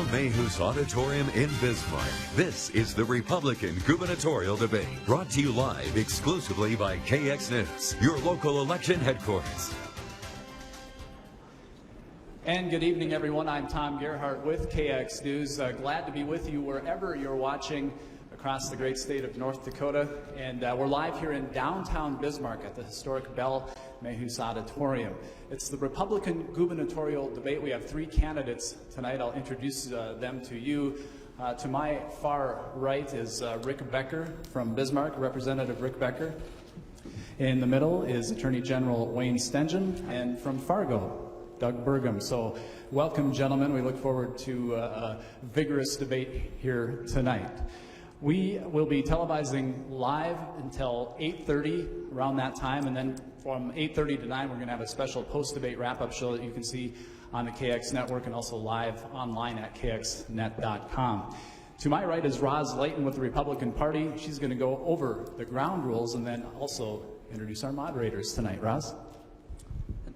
Mayhews Auditorium in Bismarck. This is the Republican Gubernatorial Debate, brought to you live exclusively by KX News, your local election headquarters. And good evening, everyone. I'm Tom Gerhardt with KX News. Glad to be with you wherever you're watching across the great state of North Dakota. And we're live here in downtown Bismarck at the historic Bell Mayhews Auditorium. It's the Republican Gubernatorial Debate. We have three candidates tonight. I'll introduce them to you. To my far right is Rick Becker from Bismarck, Representative Rick Becker. In the middle is Attorney General Wayne Stengen, and from Fargo, Doug Burgum. So welcome, gentlemen. We look forward to a vigorous debate here tonight. We will be televising live until 8:30 around that time, and then from 8:30 to 9 we're going to have a special post-debate wrap-up show that you can see on the KX network and also live online at kxnet.com. To my right is Roz Layton with the Republican Party. She's going to go over the ground rules and then also introduce our moderators tonight. Roz?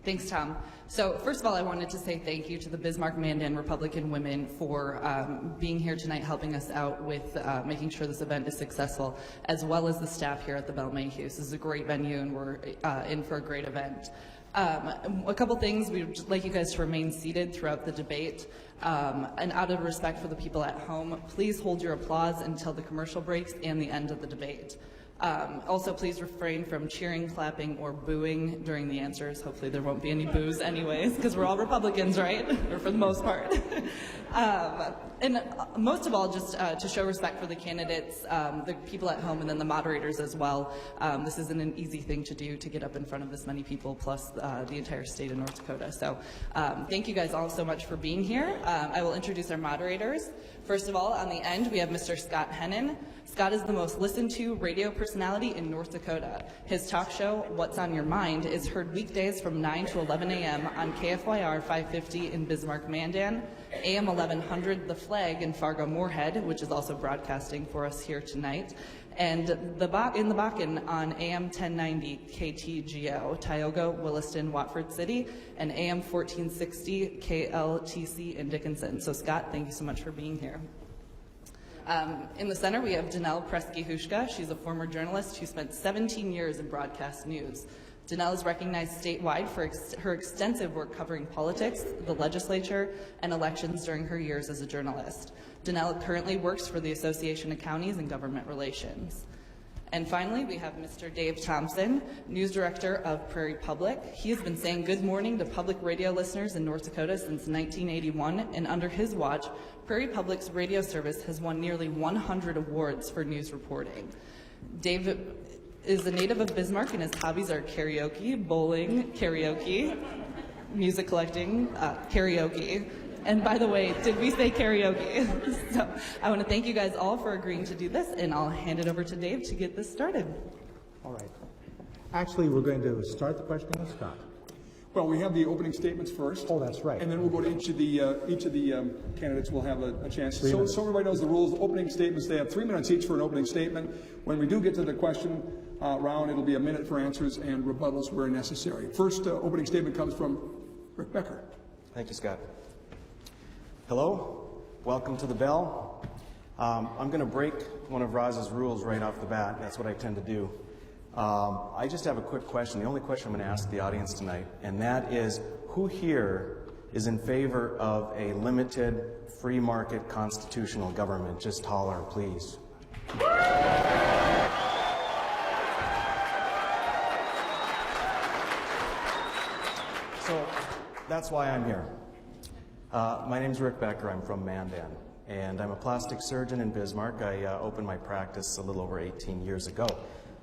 Thanks, Tom. So first of all, I wanted to say thank you to the Bismarck-Mandan Republican women for being here tonight, helping us out with making sure this event is successful, as well as the staff here at the Bell Mayhews. This is a great venue, and we're in for a great event. A couple things, we would like you guys to remain seated throughout the debate. And out of respect for the people at home, please hold your applause until the commercial breaks and the end of the debate. Also, please refrain from cheering, clapping, or booing during the answers. Hopefully there won't be any boos anyways, because we're all Republicans, right? Or for the most part. And most of all, just to show respect for the candidates, the people at home, and then the moderators as well. This isn't an easy thing to do, to get up in front of this many people, plus the entire state of North Dakota. So thank you guys all so much for being here. I will introduce our moderators. First of all, on the end, we have Mr. Scott Hennon. Scott is the most listened to radio personality in North Dakota. His talk show, What's on Your Mind, is heard weekdays from 9 to 11 a.m. on KFYR 550 in Bismarck-Mandan, AM 1100 The Flag in Fargo-Moorhead, which is also broadcasting for us here tonight, and in the Bakken on AM 1090 KTGO, Tioga, Williston, Watford City, and AM 1460 KLTC in Dickinson. So Scott, thank you so much for being here. In the center, we have Janelle Presti Houska. She's a former journalist who spent 17 years in broadcast news. Janelle is recognized statewide for her extensive work covering politics, the legislature, and elections during her years as a journalist. Janelle currently works for the Association of Counties and Government Relations. And finally, we have Mr. Dave Thompson, news director of Prairie Public. He has been saying good morning to public radio listeners in North Dakota since 1981, and under his watch, Prairie Public's radio service has won nearly 100 awards for news reporting. Dave is a native of Bismarck, and his hobbies are karaoke, bowling, karaoke, music collecting, karaoke. And by the way, did we say karaoke? So I want to thank you guys all for agreeing to do this, and I'll hand it over to Dave to get this started. All right. Actually, we're going to start the questioning with Scott. Well, we have the opening statements first. Oh, that's right. And then we'll go to each of the candidates will have a chance. So everybody knows the rules. Opening statements, they have 3 minutes each for an opening statement. When we do get to the question round, it'll be a minute for answers and rebuttals where necessary. First opening statement comes from Rick Becker. Thank you, Scott. Hello, welcome to the Bell. I'm going to break one of Roz's rules right off the bat. That's what I tend to do. I just have a quick question, the only question I'm going to ask the audience tonight, and that is, who here is in favor of a limited, free market constitutional government? Just holler, please. So that's why I'm here. My name's Rick Becker. I'm from Mandan, and I'm a plastic surgeon in Bismarck. I opened my practice a little over 18 years ago.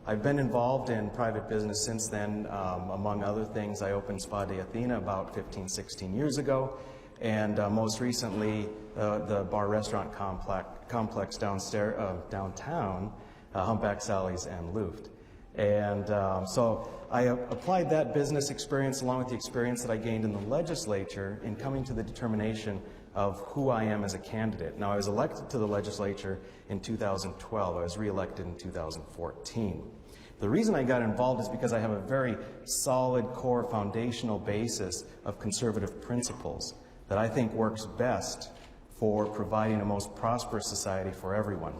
I've been involved in private business since then. Among other things, I opened Spa de Athena about 15, 16 years ago, and most recently the bar-restaurant complex downtown, Humpback Sally's and Luft. And so I applied that business experience along with the experience that I gained in the legislature in coming to the determination of who I am as a candidate. Now, I was elected to the legislature in 2012. I was reelected in 2014. The reason I got involved is because I have a very solid core foundational basis of conservative principles that I think works best for providing a most prosperous society for everyone.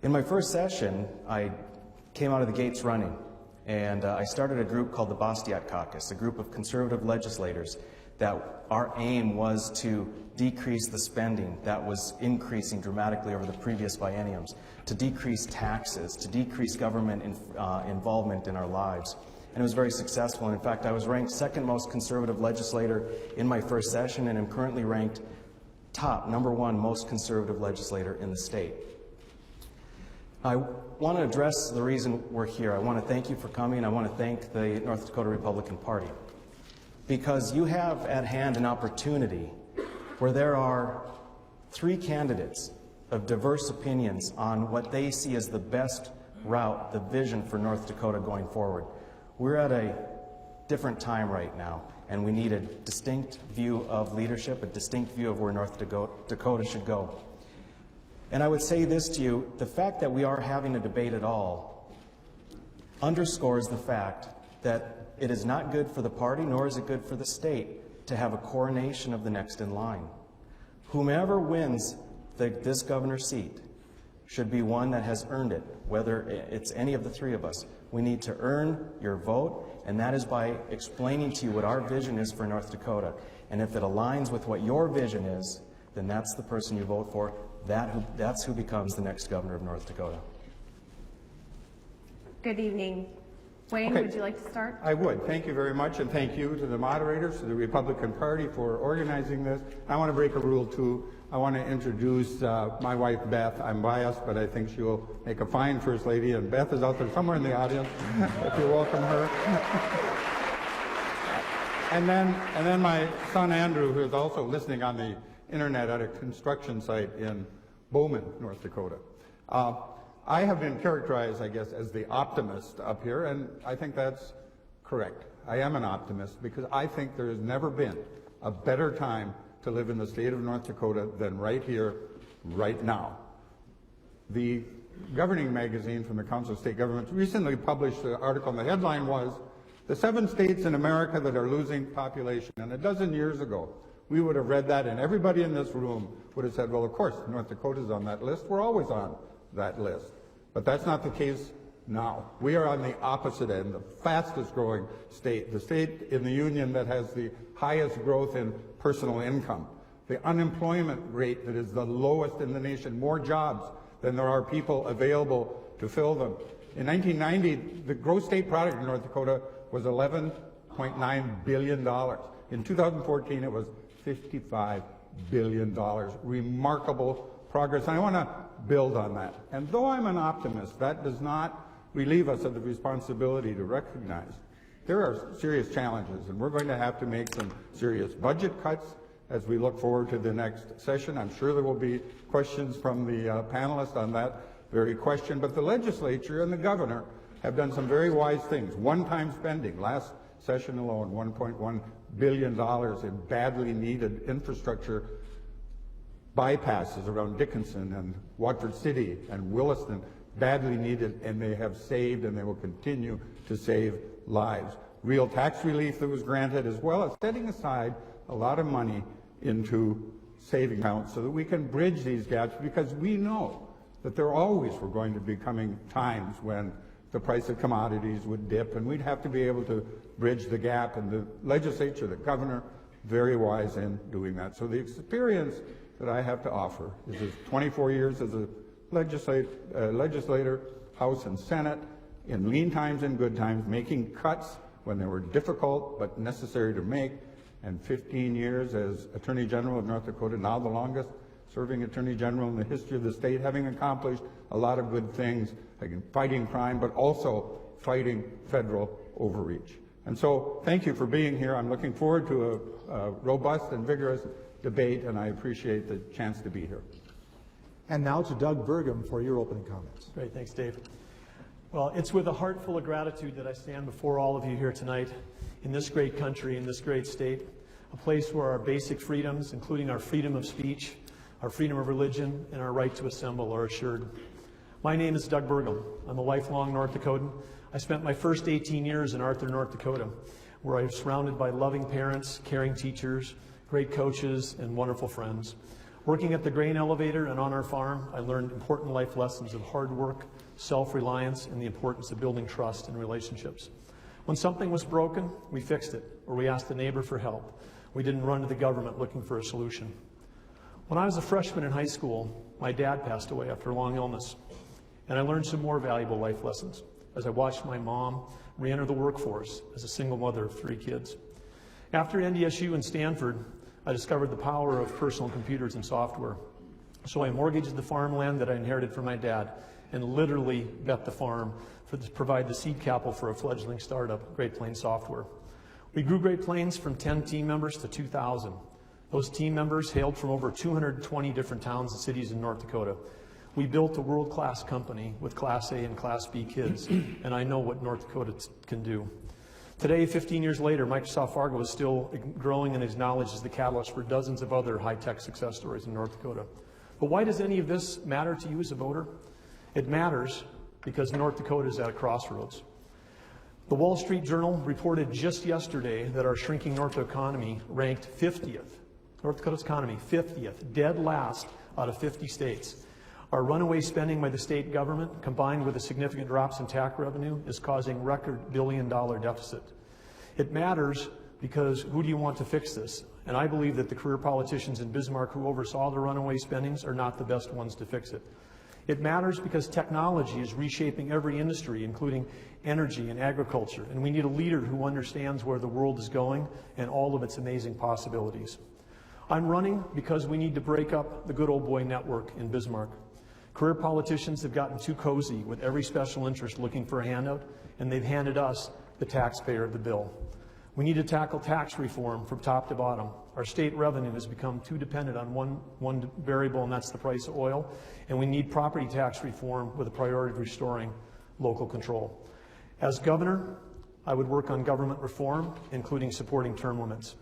In my first session, I came out of the gates running, and I started a group called the Bastiat Caucus, a group of conservative legislators that our aim was to decrease the spending that was increasing dramatically over the previous bienniums, to decrease taxes, to decrease government involvement in our lives. And it was very successful. And in fact, I was ranked second most conservative legislator in my first session, and am currently ranked top, #1 most conservative legislator in the state. I want to address the reason we're here. I want to thank you for coming. I want to thank the North Dakota Republican Party, because you have at hand an opportunity where there are 3 candidates of diverse opinions on what they see as the best route, the vision for North Dakota going forward. We're at a different time right now, and we need a distinct view of leadership, a distinct view of where North Dakota should go. And I would say this to you: the fact that we are having a debate at all underscores the fact that it is not good for the party, nor is it good for the state, to have a coronation of the next in line. Whomever wins this governor's seat should be one that has earned it, whether it's any of the 3 of us. We need to earn your vote, and that is by explaining to you what our vision is for North Dakota. And if it aligns with what your vision is, then that's the person you vote for. That's who becomes the next governor of North Dakota. Good evening. Wayne, Okay. would you like to start? I would. Thank you very much, and thank you to the moderators, to the Republican Party for organizing this. I want to break a rule too. I want to introduce my wife, Beth. I'm biased, but I think she will make a fine First Lady, and Beth is out there somewhere in the audience, if you welcome her. And then my son, Andrew, who is also listening on the internet at a construction site in Bowman, North Dakota. I have been characterized, I guess, as the optimist up here, and I think that's correct. I am an optimist because I think there has never been a better time to live in the state of North Dakota than right here, right now. The governing magazine from the Council of State Governments recently published an article, and the headline was, "The 7 states in America that are losing population." And a dozen years ago, we would have read that, and everybody in this room would have said, well, of course, North Dakota's on that list. We're always on that list. But that's not the case now. We are on the opposite end, the fastest growing state, the state in the union that has the highest growth in personal income, the unemployment rate that is the lowest in the nation, more jobs than there are people available to fill them. In 1990, the gross state product in North Dakota was $11.9 billion. In 2014, it was $55 billion. Remarkable progress, and I want to build on that. And though I'm an optimist, that does not relieve us of the responsibility to recognize there are serious challenges, and we're going to have to make some serious budget cuts as we look forward to the next session. I'm sure there will be questions from the panelists on that very question, but the legislature and the governor have done some very wise things. One-time spending, last session alone, $1.1 billion in badly needed infrastructure bypasses around Dickinson and Watford City and Williston, badly needed, and they have saved and they will continue to save lives. Real tax relief that was granted, as well as setting aside a lot of money into saving accounts so that we can bridge these gaps, because we know that there always were going to be coming times when the price of commodities would dip, and we'd have to be able to bridge the gap, and the legislature, the governor, very wise in doing that. So the experience that I have to offer is 24 years as a legislator, House and Senate, in lean times and good times, making cuts when they were difficult but necessary to make, and 15 years as Attorney General of North Dakota, now the longest serving Attorney General in the history of the state, having accomplished a lot of good things, like fighting crime, but also fighting federal overreach. And so thank you for being here. I'm looking forward to a robust and vigorous debate, and I appreciate the chance to be here. And now to Doug Burgum for your opening comments. Great, thanks, Dave. Well, it's with a heart full of gratitude that I stand before all of you here tonight in this great country, in this great state, a place where our basic freedoms, including our freedom of speech, our freedom of religion, and our right to assemble are assured. My name is Doug Burgum. I'm a lifelong North Dakotan. I spent my first 18 years in Arthur, North Dakota, where I was surrounded by loving parents, caring teachers, great coaches, and wonderful friends. Working at the grain elevator and on our farm, I learned important life lessons of hard work, self-reliance, and the importance of building trust and relationships. When something was broken, we fixed it, or we asked a neighbor for help. We didn't run to the government looking for a solution. When I was a freshman in high school, my dad passed away after a long illness, and I learned some more valuable life lessons as I watched my mom re-enter the workforce as a single mother of 3 kids. After NDSU and Stanford, I discovered the power of personal computers and software. So I mortgaged the farmland that I inherited from my dad and literally bet the farm to provide the seed capital for a fledgling startup, Great Plains Software. We grew Great Plains from 10 team members to 2,000. Those team members hailed from over 220 different towns and cities in North Dakota. We built a world-class company with Class A and Class B kids, and I know what North Dakota can do. Today, 15 years later, Microsoft Fargo is still growing and acknowledged as the catalyst for dozens of other high-tech success stories in North Dakota. But why does any of this matter to you as a voter? It matters because North Dakota is at a crossroads. The Wall Street Journal reported just yesterday that our shrinking North Dakota economy ranked 50th. North Dakota's economy, 50th, dead last out of 50 states. Our runaway spending by the state government, combined with the significant drops in tax revenue, is causing record billion-dollar deficit. It matters because who do you want to fix this? And I believe that the career politicians in Bismarck who oversaw the runaway spendings are not the best ones to fix it. It matters because technology is reshaping every industry, including energy and agriculture, and we need a leader who understands where the world is going and all of its amazing possibilities. I'm running because we need to break up the good old boy network in Bismarck. Career politicians have gotten too cozy with every special interest looking for a handout, and they've handed us, the taxpayer, the bill. We need to tackle tax reform from top to bottom. Our state revenue has become too dependent on one variable, and that's the price of oil, and we need property tax reform with a priority of restoring local control. As governor, I would work on government reform, including supporting term limits.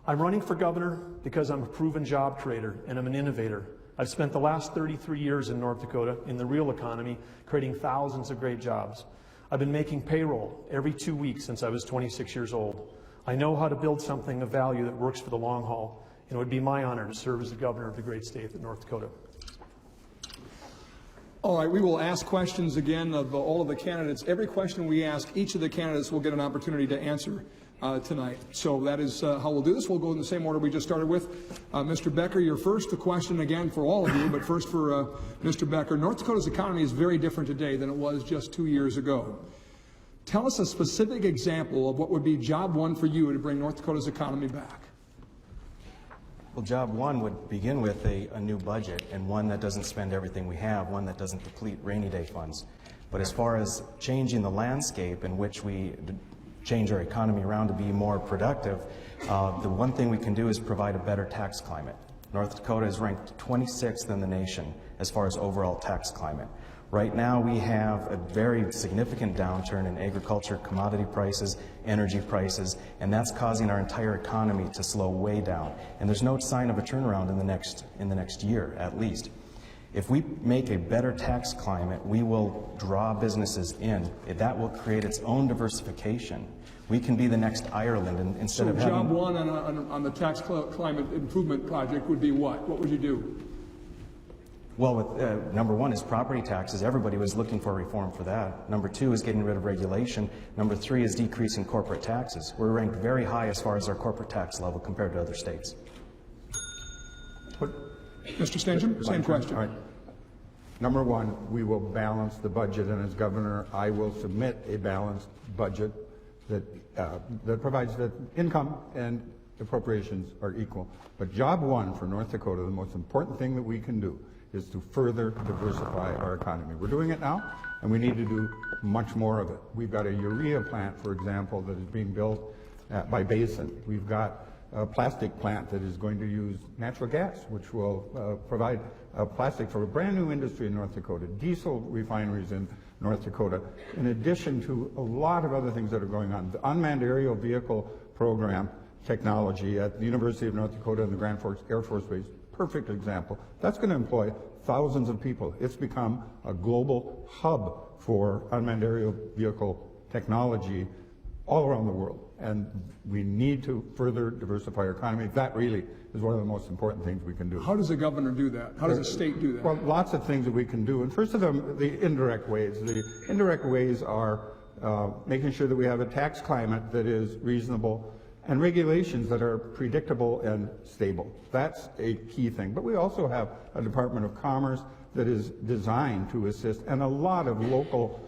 I'm running for governor because I'm a proven job creator and I'm an innovator. I've spent the last 33 years in North Dakota in the real economy, creating thousands of great jobs. I've been making payroll every 2 weeks since I was 26 years old. I know how to build something of value that works for the long haul, and it would be my honor to serve as the governor of the great state of North Dakota. All right, we will ask questions again of all of the candidates. Every question we ask, each of the candidates will get an opportunity to answer tonight. So that is how we'll do this. We'll go in the same order we just started with. Mr. Becker, you're first. The question again for all of you, but first for Mr. Becker. North Dakota's economy is very different today than it was just 2 years ago. Tell us a specific example of what would be job one for you to bring North Dakota's economy back. Well, job one would begin with a new budget, and one that doesn't spend everything we have, one that doesn't deplete rainy day funds. But as far as changing the landscape in which we change our economy around to be more productive, the one thing we can do is provide a better tax climate. North Dakota is ranked 26th in the nation as far as overall tax climate. Right now we have a very significant downturn in agriculture, commodity prices, energy prices, and that's causing our entire economy to slow way down. And there's no sign of a turnaround in the next year, at least. If we make a better tax climate, we will draw businesses in. That will create its own diversification. We can be the next Ireland instead of having... So job one on the tax climate improvement project would be what? What would you do? Well, number one is property taxes. Everybody was looking for reform for that. Number two is getting rid of regulation. Number three is decreasing corporate taxes. We're ranked very high as far as our corporate tax level compared to other states. Mr. Stanton, same question. All right. Number one, we will balance the budget, and as governor, I will submit a balanced budget that provides that income and appropriations are equal. But job one for North Dakota, the most important thing that we can do is to further diversify our economy. We're doing it now, and we need to do much more of it. We've got a urea plant, for example, that is being built by Basin. We've got a plastic plant that is going to use natural gas, which will provide plastic for a brand new industry in North Dakota, diesel refineries in North Dakota, in addition to a lot of other things that are going on. The unmanned aerial vehicle program technology at the University of North Dakota and the Grand Forks Air Force Base, perfect example. That's going to employ thousands of people. It's become a global hub for unmanned aerial vehicle technology all around the world. and we need to further diversify our economy. That really is one of the most important things we can do. How does the governor do that? How does the state do that? Well, lots of things that we can do. And first of them, the indirect ways. The indirect ways are making sure that we have a tax climate that is reasonable and regulations that are predictable and stable. That's a key thing. But we also have a Department of Commerce that is designed to assist, and a lot of local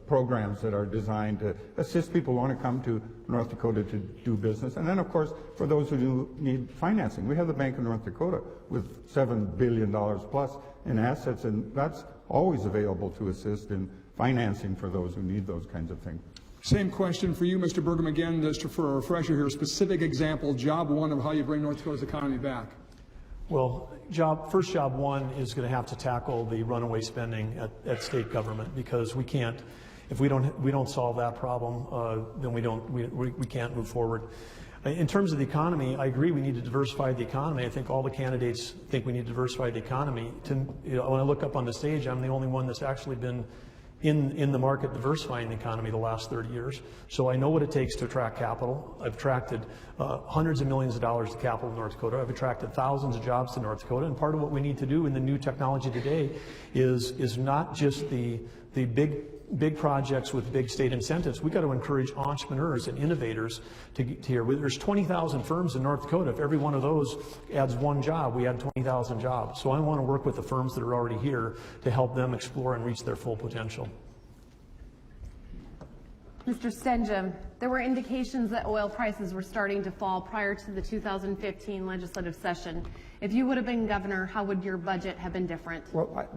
programs that are designed to assist people who want to come to North Dakota to do business. And then, of course, for those who do need financing, we have the Bank of North Dakota with $7 billion plus in assets, and that's always available to assist in financing for those who need those kinds of things. Same question for you, Mr. Burgum, again, just for a refresher here, a specific example, job one of how you bring North Dakota's economy back. Well, first job one is going to have to tackle the runaway spending at state government, because we can't, if we don't solve that problem, then we can't move forward. In terms of the economy, I agree we need to diversify the economy. I think all the candidates think we need to diversify the economy. When I look up on the stage, I'm the only one that's actually been in the market diversifying the economy the last 30 years. So I know what it takes to attract capital. I've attracted hundreds of millions of dollars to capital in North Dakota. I've attracted thousands of jobs to North Dakota. And part of what we need to do in the new technology today is not just the big projects with big state incentives. We've got to encourage entrepreneurs and innovators to here. There's 20,000 firms in North Dakota. If every one of those adds one job, we add 20,000 jobs. So I want to work with the firms that are already here to help them explore and reach their full potential. Mr. Stenjum, there were indications that oil prices were starting to fall prior to the 2015 legislative session. If you would have been governor, how would your budget have been different? Well,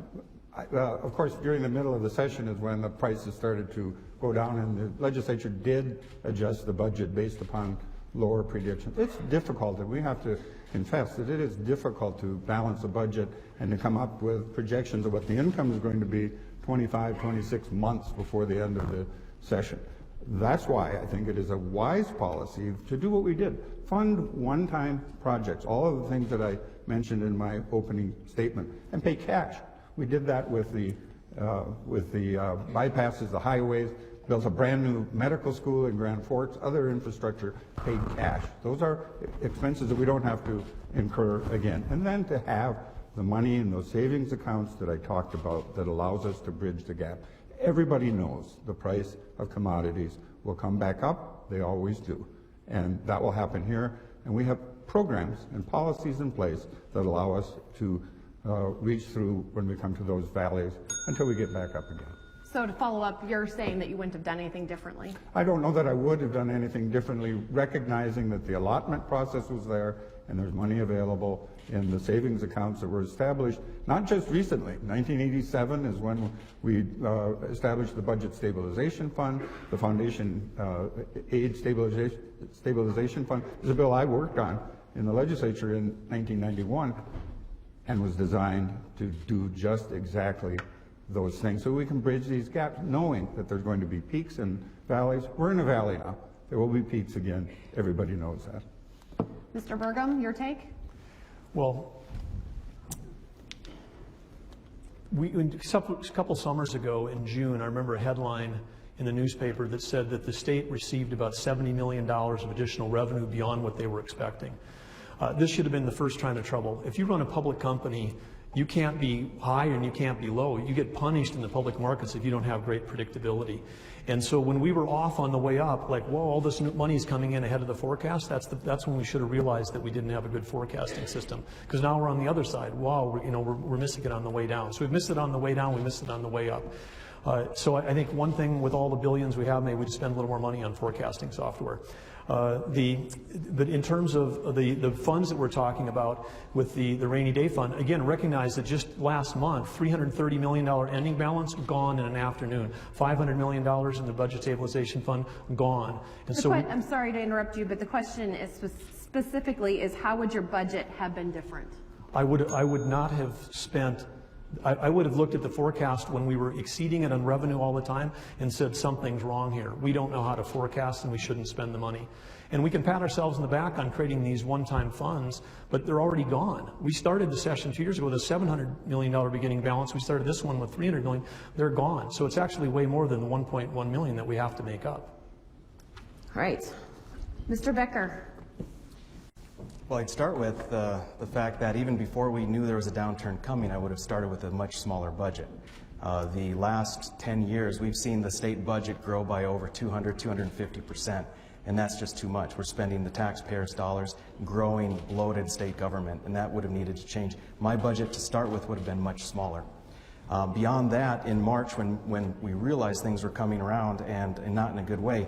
of course, during the middle of the session is when the prices started to go down, and the legislature did adjust the budget based upon lower predictions. It's difficult, and we have to confess that it is difficult to balance a budget and to come up with projections of what the income is going to be 25, 26 months before the end of the session. That's why I think it is a wise policy to do what we did. Fund one-time projects, all of the things that I mentioned in my opening statement, and pay cash. We did that with the bypasses, the highways, built a brand new medical school in Grand Forks, other infrastructure, paid cash. Those are expenses that we don't have to incur again. And then to have the money in those savings accounts that I talked about that allows us to bridge the gap. Everybody knows the price of commodities will come back up. They always do. And that will happen here. And we have programs and policies in place that allow us to reach through when we come to those valleys until we get back up again. So to follow up, you're saying that you wouldn't have done anything differently? I don't know that I would have done anything differently, recognizing that the allotment process was there and there's money available in the savings accounts that were established, not just recently. 1987 is when we established the Budget Stabilization Fund. The Foundation Aid Stabilization Fund is a bill I worked on in the legislature in 1991 and was designed to do just exactly those things. So we can bridge these gaps knowing that there's going to be peaks and valleys. We're in a valley now. There will be peaks again. Everybody knows that. Mr. Burgum, your take? Well, a couple summers ago in June, I remember a headline in the newspaper that said that the state received about $70 million of additional revenue beyond what they were expecting. This should have been the first sign of trouble. If you run a public company, you can't be high and you can't be low. You get punished in the public markets if you don't have great predictability. And so when we were off on the way up, like, whoa, all this money is coming in ahead of the forecast, that's when we should have realized that we didn't have a good forecasting system. Because now we're on the other side. Wow, we're missing it on the way down. So we've missed it on the way down, we missed it on the way up. So I think one thing with all the billions we have, maybe we just spend a little more money on forecasting software. But in terms of the funds that we're talking about with the rainy day fund, again, recognize that just last month, $330 million ending balance gone in an afternoon. $500 million in the budget stabilization fund gone. And so I'm sorry to interrupt you, but the question is specifically is how would your budget have been different? I would not have spent. I would have looked at the forecast when we were exceeding it on revenue all the time and said something's wrong here. We don't know how to forecast and we shouldn't spend the money. And we can pat ourselves on the back on creating these one-time funds, but they're already gone. We started the session 2 years ago with a $700 million beginning balance. We started this one with $300 million. They're gone. So it's actually way more than the $1.1 million that we have to make up. All right. Mr. Becker. Well, I'd start with the fact that even before we knew there was a downturn coming, I would have started with a much smaller budget. The last 10 years, we've seen the state budget grow by over 250%, and that's just too much. We're spending the taxpayers' dollars, growing bloated state government, and that would have needed to change. My budget to start with would have been much smaller. Beyond that, in March, when we realized things were coming around and not in a good way,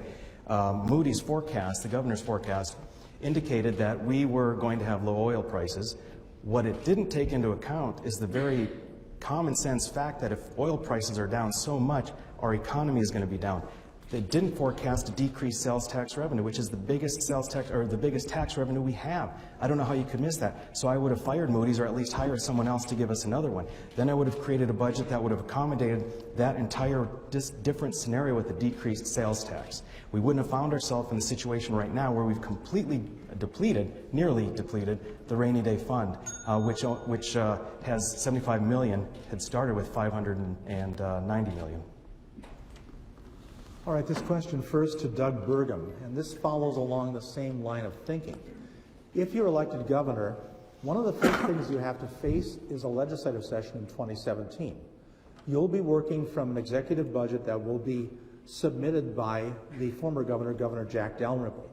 Moody's forecast, the governor's forecast, indicated that we were going to have low oil prices. What it didn't take into account is the very common sense fact that if oil prices are down so much, our economy is going to be down. They didn't forecast a decreased sales tax revenue, which is the biggest sales tax or the biggest tax revenue we have. I don't know how you could miss that. So I would have fired Moody's or at least hired someone else to give us another one. Then I would have created a budget that would have accommodated that entire different scenario with a decreased sales tax. We wouldn't have found ourselves in the situation right now where we've completely depleted, nearly depleted, the rainy day fund, which has 75 million, had started with 590 million. All right, this question first to Doug Burgum, and this follows along the same line of thinking. If you're elected governor, one of the first things you have to face is a legislative session in 2017. You'll be working from an executive budget that will be submitted by the former governor, Governor Jack Dalrymple.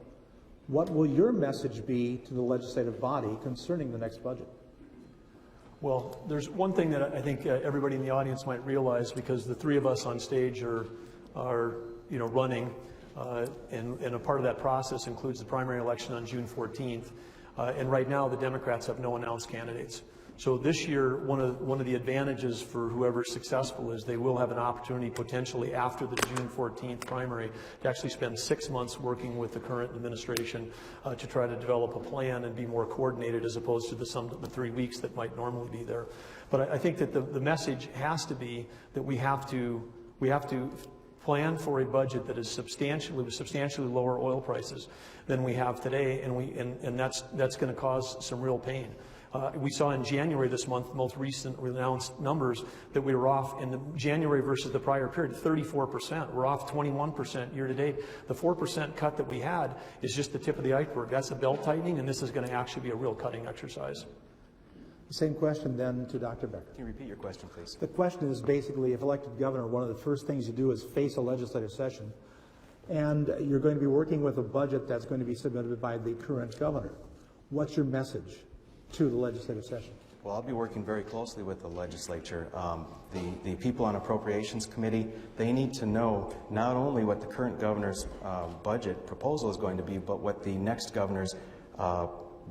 What will your message be to the legislative body concerning the next budget? Well, there's one thing that I think everybody in the audience might realize, because the three of us on stage are running, and a part of that process includes the primary election on June 14th. And right now, the Democrats have no announced candidates. So this year, one of the advantages for whoever's successful is they will have an opportunity potentially after the June 14th primary to actually spend 6 months working with the current administration to try to develop a plan and be more coordinated as opposed to the 3 weeks that might normally be there. But I think that the message has to be that we have to plan for a budget that is substantially lower oil prices than we have today, and that's going to cause some real pain. We saw in January this month, most recent announced numbers, that we were off in the January versus the prior period, 34%. We're off 21% year to date. The 4% cut that we had is just the tip of the iceberg. That's a belt tightening, and this is going to actually be a real cutting exercise. The same question then to Dr. Becker. Can you repeat your question, please? The question is basically, if elected governor, one of the first things you do is face a legislative session, and you're going to be working with a budget that's going to be submitted by the current governor. What's your message to the legislative session? Well, I'll be working very closely with the legislature. The people on Appropriations Committee, they need to know not only what the current governor's budget proposal is going to be, but what the next governor's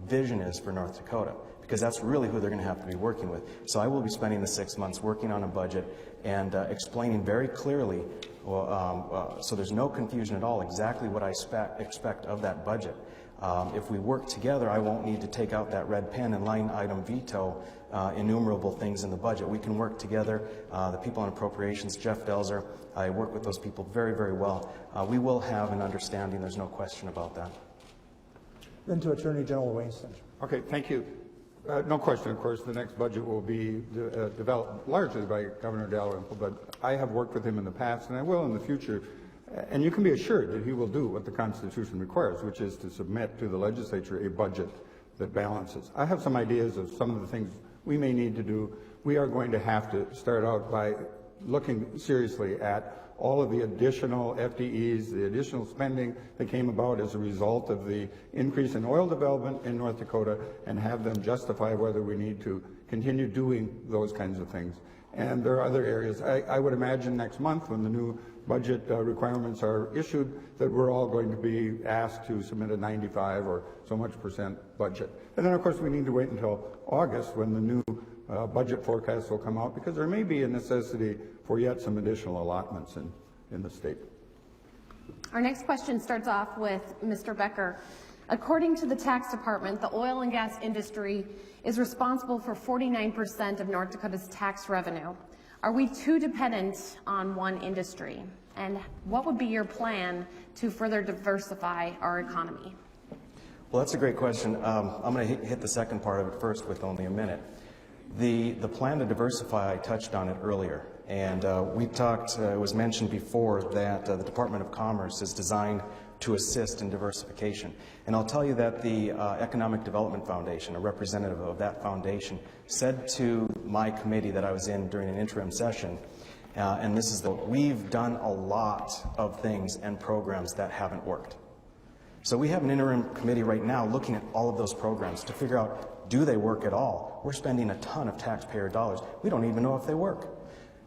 vision is for North Dakota, because that's really who they're going to have to be working with. So I will be spending the 6 months working on a budget and explaining very clearly, so there's no confusion at all, exactly what I expect of that budget. If we work together, I won't need to take out that red pen and line item veto innumerable things in the budget. We can work together. The people on Appropriations, Jeff Delzer, I work with those people very, very well. We will have an understanding. There's no question about that. Then to Attorney General Wayne Stench. Okay, thank you. No question, of course, the next budget will be developed largely by Governor Dalrymple, but I have worked with him in the past, and I will in the future. And you can be assured that he will do what the Constitution requires, which is to submit to the legislature a budget that balances. I have some ideas of some of the things we may need to do. We are going to have to start out by looking seriously at all of the additional FTEs, the additional spending that came about as a result of the increase in oil development in North Dakota, and have them justify whether we need to continue doing those kinds of things. And there are other areas. I would imagine next month, when the new budget requirements are issued, that we're all going to be asked to submit a 95 or so much % budget. And then, of course, we need to wait until August when the new budget forecast will come out, because there may be a necessity for yet some additional allotments in the state. Our next question starts off with Mr. Becker. According to the tax department, the oil and gas industry is responsible for 49% of North Dakota's tax revenue. Are we too dependent on one industry? And what would be your plan to further diversify our economy? Well, that's a great question. I'm going to hit the second part of it first with only a minute. The plan to diversify, I touched on it earlier, and we talked, it was mentioned before that the Department of Commerce is designed to assist in diversification. And I'll tell you that the Economic Development Foundation, a representative of that foundation, said to my committee that I was in during an interim session, and this is we've done a lot of things and programs that haven't worked. So we have an interim committee right now looking at all of those programs to figure out, do they work at all? We're spending a ton of taxpayer dollars. We don't even know if they work.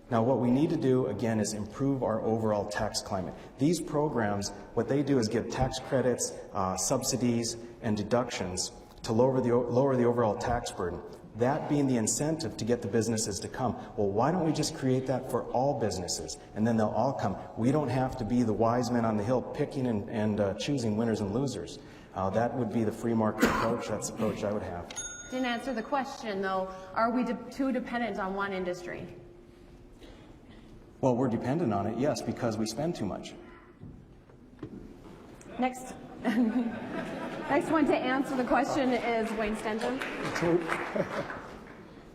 Now, what we need to do, again, is improve our overall tax climate. These programs, what they do is give tax credits, subsidies, and deductions to lower the overall tax burden. That being the incentive to get the businesses to come. Well, why don't we just create that for all businesses, and then they'll all come. We don't have to be the wise men on the hill picking and choosing winners and losers. That would be the free market approach. That's the approach I would have. Didn't answer the question, though. Are we too dependent on one industry? Well, we're dependent on it, yes, because we spend too much. Next. Next one to answer the question is Wayne Stenton.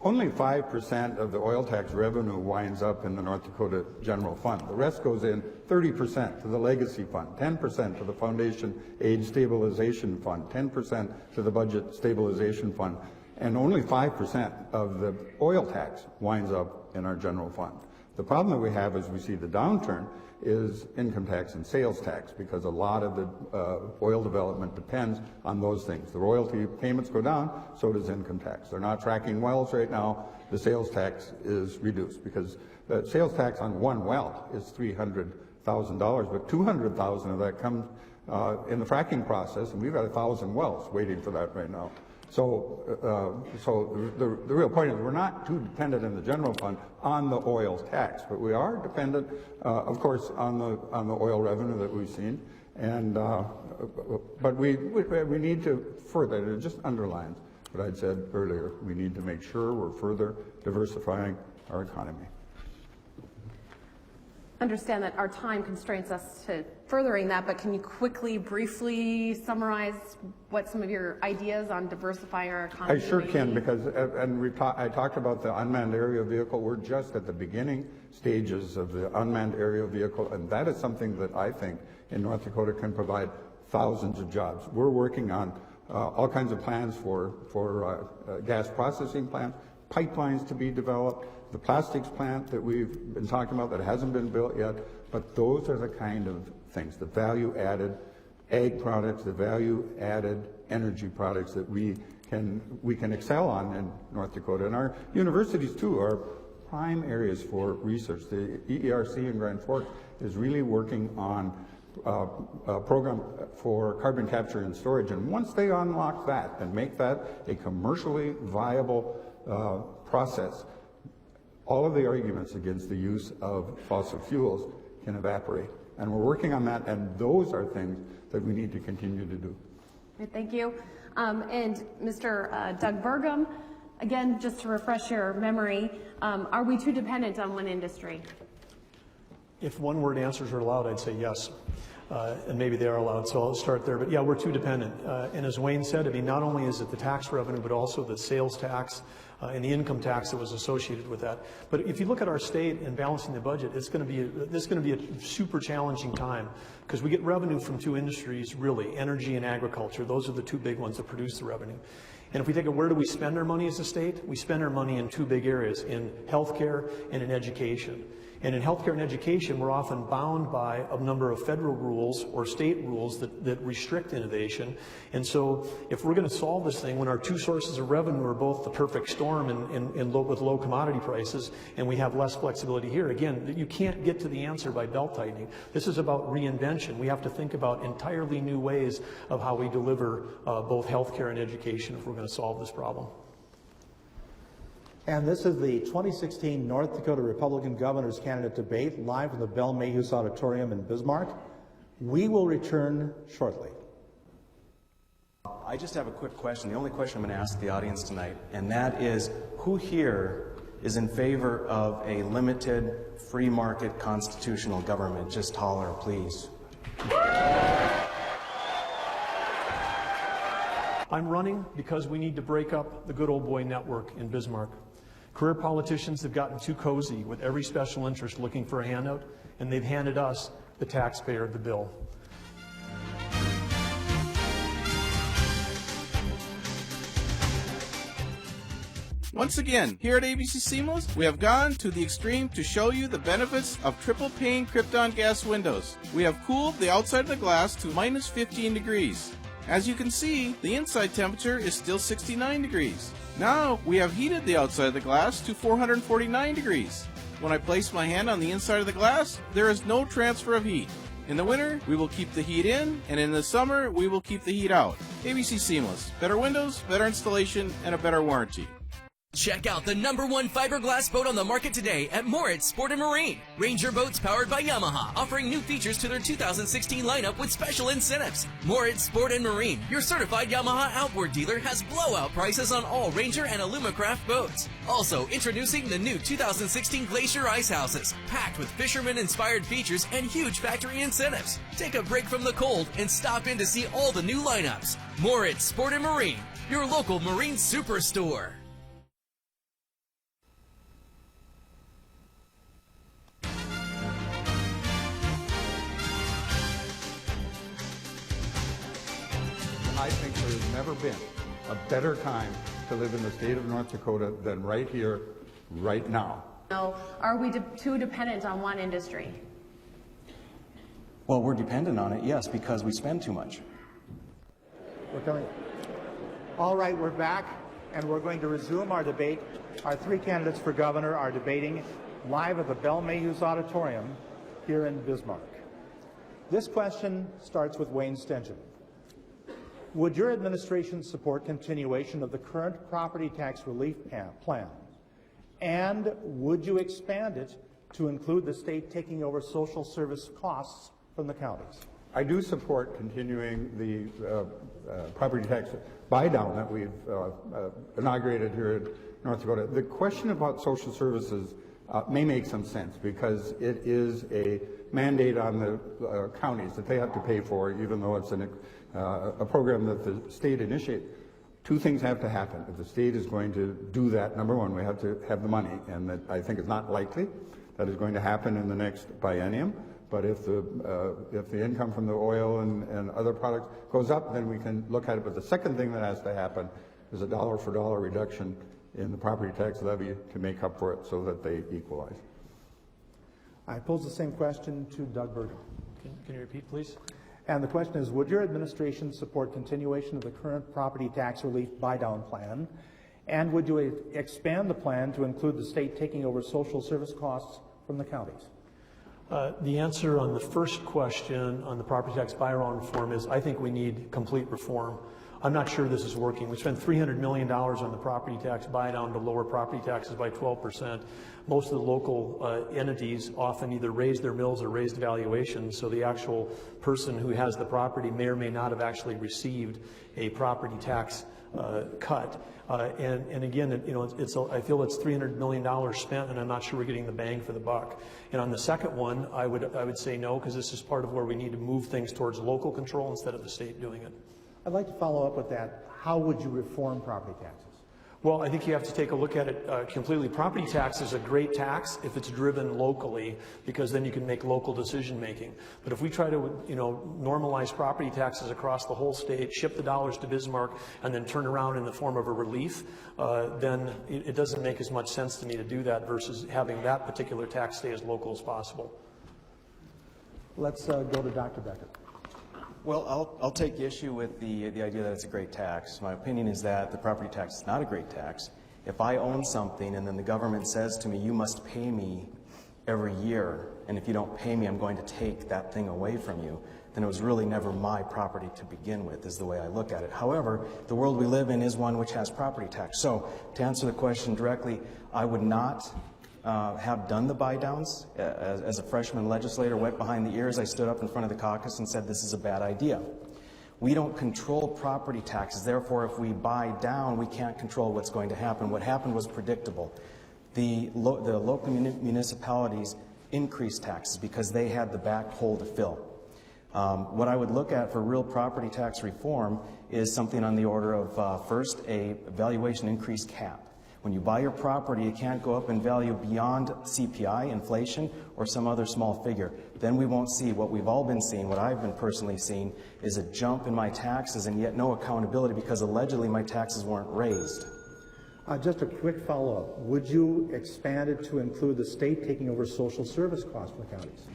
Only 5% of the oil tax revenue winds up in the North Dakota General Fund. The rest goes in 30% to the Legacy Fund, 10% to the Foundation Aid Stabilization Fund, 10% to the Budget Stabilization Fund, and only 5% of the oil tax winds up in our general fund. The problem that we have as we see the downturn is income tax and sales tax, because a lot of the oil development depends on those things. The royalty payments go down, so does income tax. They're not tracking wells right now. The sales tax is reduced because the sales tax on one well is $300,000, but $200,000 of that comes in the fracking process, and we've got 1,000 wells waiting for that right now. So, the real point is we're not too dependent in the general fund on the oil tax, but we are dependent, of course, on the oil revenue that we've seen, and but we need to further. It just underlines what I'd said earlier. We need to make sure we're further diversifying our economy. Understand that our time constrains us to furthering that, but can you quickly, briefly summarize what some of your ideas on diversifying our economy? I sure can, because I talked about the unmanned aerial vehicle. We're just at the beginning stages of the unmanned aerial vehicle, and that is something that I think in North Dakota can provide thousands of jobs. We're working on all kinds of plans for gas processing plants, pipelines to be developed, the plastics plant that we've been talking about that hasn't been built yet, but those are the kind of things, the value-added ag products, the value-added energy products that we can excel on in North Dakota. And our universities, too, are prime areas for research. The EERC in Grand Forks is really working on a program for carbon capture and storage, and once they unlock that and make that a commercially viable process, all of the arguments against the use of fossil fuels can evaporate. And we're working on that, and those are things that we need to continue to do. Thank you. And Mr. Doug Burgum, again, just to refresh your memory, are we too dependent on one industry? If one-word answers are allowed, I'd say yes. And maybe they are allowed, so I'll start there. But yeah, we're too dependent. And as Wayne said, I mean, not only is it the tax revenue, but also the sales tax and the income tax that was associated with that. But if you look at our state and balancing the budget, this is going to be a super challenging time, because we get revenue from two industries, really, energy and agriculture. Those are the two big ones that produce the revenue. And if we think of where do we spend our money as a state, we spend our money in two big areas, in healthcare and in education. And in healthcare and education, we're often bound by a number of federal rules or state rules that restrict innovation. And so if we're going to solve this thing when our two sources of revenue are both the perfect storm with low commodity prices, and we have less flexibility here, again, you can't get to the answer by belt tightening. This is about reinvention. We have to think about entirely new ways of how we deliver both healthcare and education if we're going to solve this problem. And this is the 2016 North Dakota Republican Governor's Candidate Debate, live from the Bell Mayhews Auditorium in Bismarck. We will return shortly. I just have a quick question, the only question I'm going to ask the audience tonight, and that is, who here is in favor of a limited, free market constitutional government? Just holler, please. I'm running because we need to break up the good old boy network in Bismarck. Career politicians have gotten too cozy with every special interest looking for a handout, and they've handed us, the taxpayer, the bill. Once again, here at ABC Seamless, we have gone to the extreme to show you the benefits of triple pane Krypton gas windows. We have cooled the outside of the glass to minus 15 degrees. As you can see, the inside temperature is still 69 degrees. Now, we have heated the outside of the glass to 449 degrees. When I place my hand on the inside of the glass, there is no transfer of heat. In the winter, we will keep the heat in, and in the summer, we will keep the heat out. ABC Seamless. Better windows, better installation, and a better warranty. Check out the #1 fiberglass boat on the market today at Moritz Sport & Marine. Ranger boats powered by Yamaha, offering new features to their 2016 lineup with special incentives. Moritz Sport & Marine, your certified Yamaha outboard dealer, has blowout prices on all Ranger and Alumacraft boats. Also, introducing the new 2016 Glacier Ice Houses, packed with fisherman-inspired features and huge factory incentives. Take a break from the cold and stop in to see all the new lineups. Moritz Sport & Marine, your local marine superstore. I think there has never been a better time to live in the state of North Dakota than right here, right now. So are we too dependent on one industry? Well, we're dependent on it, yes, because we spend too much. We're coming. All right, we're back, and we're going to resume our debate. Our three candidates for governor are debating live at the Bell Mayhews Auditorium here in Bismarck. This question starts with Wayne Stengen. Would your administration support continuation of the current property tax relief plan? And would you expand it to include the state taking over social service costs from the counties? I do support continuing the property tax buy-down that we've inaugurated here in North Dakota. The question about social services may make some sense because it is a mandate on the counties that they have to pay for, even though it's a program that the state initiates. Two things have to happen. If the state is going to do that, number one, we have to have the money, and that I think is not likely that is going to happen in the next biennium. But if the income from the oil and other products goes up, then we can look at it. But the second thing that has to happen is a dollar-for-dollar reduction in the property tax levy to make up for it so that they equalize. I pose the same question to Doug Burgum. Can you repeat, please? And the question is, would your administration support continuation of the current property tax relief buy-down plan? And would you expand the plan to include the state taking over social service costs from the counties? The answer on the first question on the property tax buy-down reform is I think we need complete reform. I'm not sure this is working. We spent $300 million on the property tax buy-down to lower property taxes by 12%. Most of the local entities often either raise their mills or raise the valuations, so the actual person who has the property may or may not have actually received a property tax cut. And again, I feel it's $300 million spent, and I'm not sure we're getting the bang for the buck. And on the second one, I would say no, because this is part of where we need to move things towards local control instead of the state doing it. I'd like to follow up with that. How would you reform property taxes? Well, I think you have to take a look at it completely. Property tax is a great tax if it's driven locally, because then you can make local decision making. But if we try to, normalize property taxes across the whole state, ship the dollars to Bismarck, and then turn around in the form of a relief, then it doesn't make as much sense to me to do that versus having that particular tax stay as local as possible. Let's go to Dr. Becker. Well, I'll take issue with the idea that it's a great tax. My opinion is that the property tax is not a great tax. If I own something and then the government says to me, you must pay me every year, and if you don't pay me, I'm going to take that thing away from you, then it was really never my property to begin with, is the way I look at it. However, the world we live in is one which has property tax. So, to answer the question directly, I would not have done the buy-downs. As a freshman legislator, wet behind the ears, I stood up in front of the caucus and said this is a bad idea. We don't control property taxes. Therefore, if we buy down, we can't control what's going to happen. What happened was predictable. The local municipalities increased taxes because they had the back hole to fill. What I would look at for real property tax reform is something on the order of, first, a valuation increase cap. When you buy your property, it can't go up in value beyond CPI, inflation, or some other small figure. Then we won't see what we've all been seeing, what I've been personally seeing, is a jump in my taxes and yet no accountability because allegedly my taxes weren't raised. Just a quick follow-up. Would you expand it to include the state taking over social service costs for counties?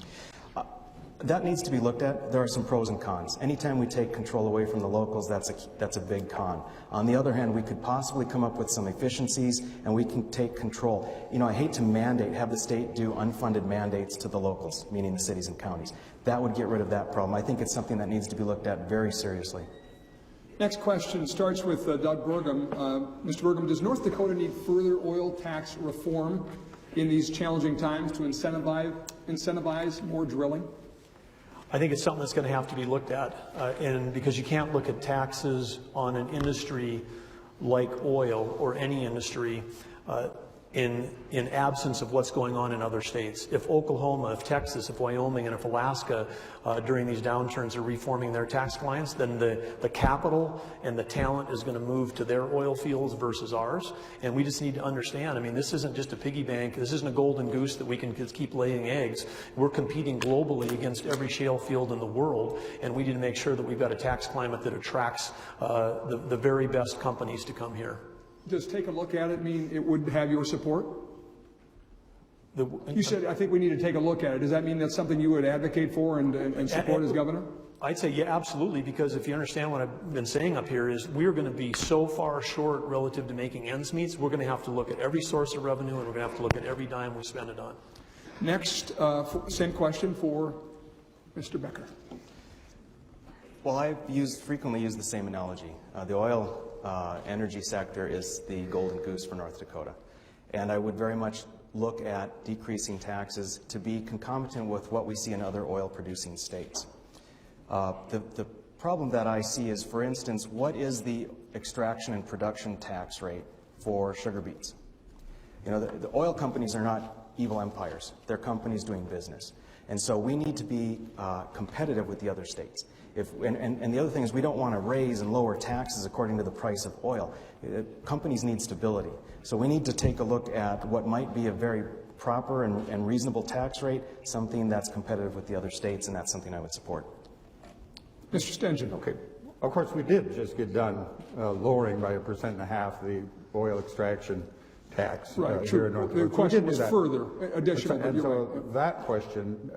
That needs to be looked at. There are some pros and cons. Anytime we take control away from the locals, that's a big con. On the other hand, we could possibly come up with some efficiencies and we can take control. You know, I hate to have the state do unfunded mandates to the locals, meaning the cities and counties. That would get rid of that problem. I think it's something that needs to be looked at very seriously. Next question starts with Doug Burgum. Mr. Burgum, does North Dakota need further oil tax reform in these challenging times to incentivize more drilling? I think it's something that's going to have to be looked at, and because you can't look at taxes on an industry like oil or any industry in absence of what's going on in other states. If Oklahoma, if Texas, if Wyoming, and if Alaska during these downturns are reforming their tax clients, then the capital and the talent is going to move to their oil fields versus ours. And we just need to understand, I mean, this isn't just a piggy bank. This isn't a golden goose that we can just keep laying eggs. We're competing globally against every shale field in the world, and we need to make sure that we've got a tax climate that attracts the very best companies to come here. Does take a look at it mean it would have your support? You said, I think we need to take a look at it. Does that mean that's something you would advocate for and support as governor? I'd say, yeah, absolutely, because if you understand what I've been saying up here is we're going to be so far short relative to making ends meet, we're going to have to look at every source of revenue and we're going to have to look at every dime we spend it on. Next, same question for Mr. Becker. Well, I've frequently used the same analogy. The oil energy sector is the golden goose for North Dakota. And I would very much look at decreasing taxes to be concomitant with what we see in other oil-producing states. The problem that I see is, for instance, what is the extraction and production tax rate for sugar beets? You know, the oil companies are not evil empires. They're companies doing business. And so we need to be competitive with the other states. And the other thing is we don't want to raise and lower taxes according to the price of oil. Companies need stability. So we need to take a look at what might be a very proper and reasonable tax rate, something that's competitive with the other states, and that's something I would support. Mr. Stengen. Okay. Of course, we did just get done lowering by 1.5% the oil extraction tax here in North Dakota. The question was further, additional. And so that question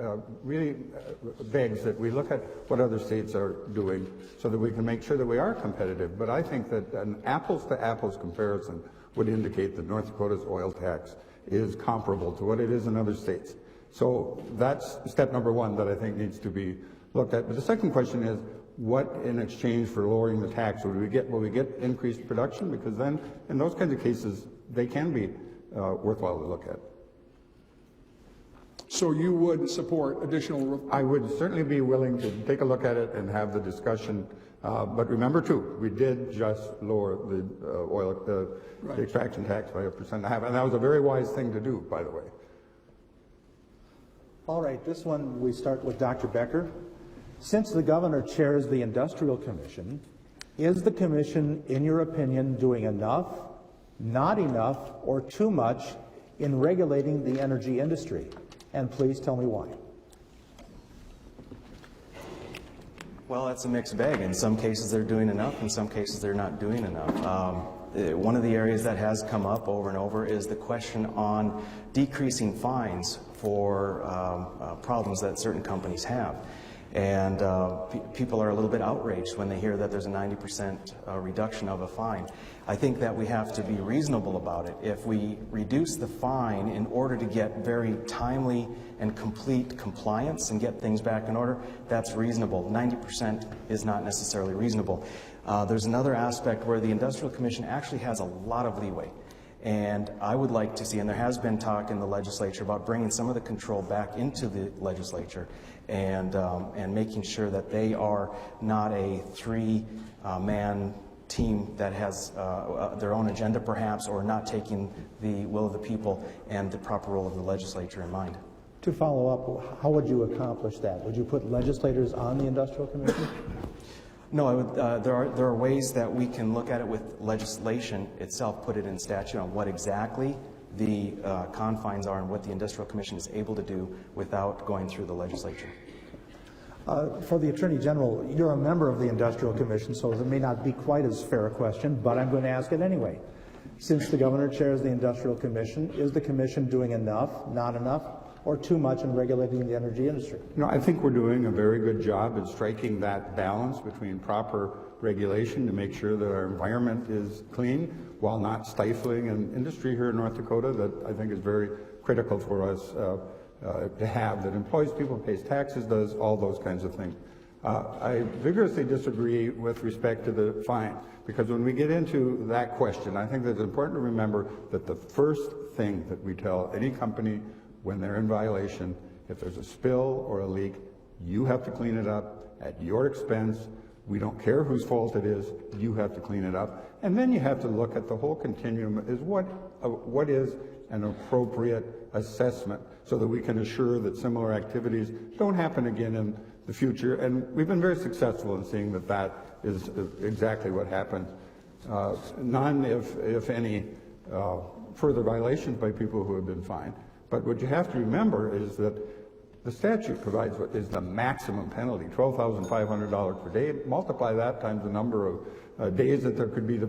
really begs that we look at what other states are doing so that we can make sure that we are competitive. But I think that an apples-to-apples comparison would indicate that North Dakota's oil tax is comparable to what it is in other states. So that's step number one that I think needs to be looked at. But the second question is, what in exchange for lowering the tax will we get? Will we get increased production? Because then, in those kinds of cases, they can be worthwhile to look at. So you would support additional? I would certainly be willing to take a look at it and have the discussion. But remember, too, we did just lower the the extraction tax by 1.5%, and that was a very wise thing to do, by the way. All right, this one we start with Dr. Becker. Since the governor chairs the Industrial Commission, is the commission, in your opinion, doing enough, not enough, or too much in regulating the energy industry? And please tell me why. Well, that's a mixed bag. In some cases they're doing enough, in some cases they're not doing enough. One of the areas that has come up over and over is the question on decreasing fines for problems that certain companies have. And people are a little bit outraged when they hear that there's a 90% reduction of a fine. I think that we have to be reasonable about it. If we reduce the fine in order to get very timely and complete compliance and get things back in order, that's reasonable. 90% is not necessarily reasonable. There's another aspect where the Industrial Commission actually has a lot of leeway. And I would like to see, and there has been talk in the legislature about bringing some of the control back into the legislature and making sure that they are not a three-man team that has their own agenda perhaps, or not taking the will of the people and the proper role of the legislature in mind. To follow up, how would you accomplish that? Would you put legislators on the Industrial Commission? No, there are ways that we can look at it with legislation itself, put it in statute on what exactly the confines are and what the Industrial Commission is able to do without going through the legislature. For the Attorney General, you're a member of the Industrial Commission, so it may not be quite as fair a question, but I'm going to ask it anyway. Since the Governor chairs the Industrial Commission, is the Commission doing enough, not enough, or too much in regulating the energy industry? You know, I think we're doing a very good job in striking that balance between proper regulation to make sure that our environment is clean while not stifling an industry here in North Dakota that I think is very critical for us to have, that employs people, pays taxes, does all those kinds of things. I vigorously disagree with respect to the fine, because when we get into that question, I think that it's important to remember that the first thing that we tell any company when they're in violation, if there's a spill or a leak, you have to clean it up at your expense. We don't care whose fault it is, you have to clean it up. And then you have to look at the whole continuum is what is an appropriate assessment so that we can assure that similar activities don't happen again in the future. And we've been very successful in seeing that that is exactly what happened. None, if any, further violations by people who have been fined. But what you have to remember is that the statute provides what is the maximum penalty, $12,500 per day. Multiply that times the number of days that there could be, the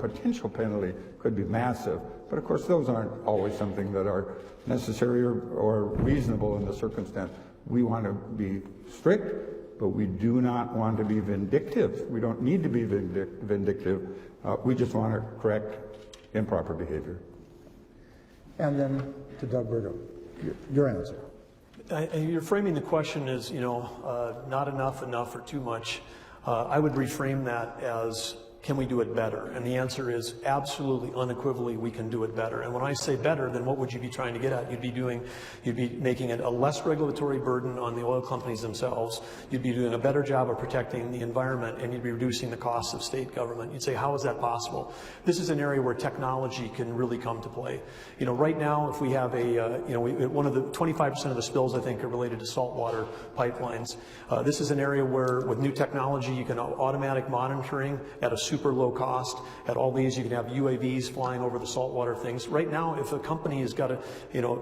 potential penalty could be massive. But of course, those aren't always something that are necessary or reasonable in the circumstance. We want to be strict, but we do not want to be vindictive. We don't need to be vindictive. We just want to correct improper behavior. And then to Doug Burgum, your answer. You're framing the question as, not enough, or too much. I would reframe that as, can we do it better? And the answer is absolutely, unequivocally, we can do it better. And when I say better, then what would you be trying to get at? You'd be making it a less regulatory burden on the oil companies themselves. You'd be doing a better job of protecting the environment, and you'd be reducing the costs of state government. You'd say, how is that possible? This is an area where technology can really come to play. Right now, if we have one of the 25% of the spills, I think, are related to saltwater pipelines. This is an area where, with new technology, you can automatic monitoring at a super low cost. At all these, you can have UAVs flying over the saltwater things. Right now, if a company has got to,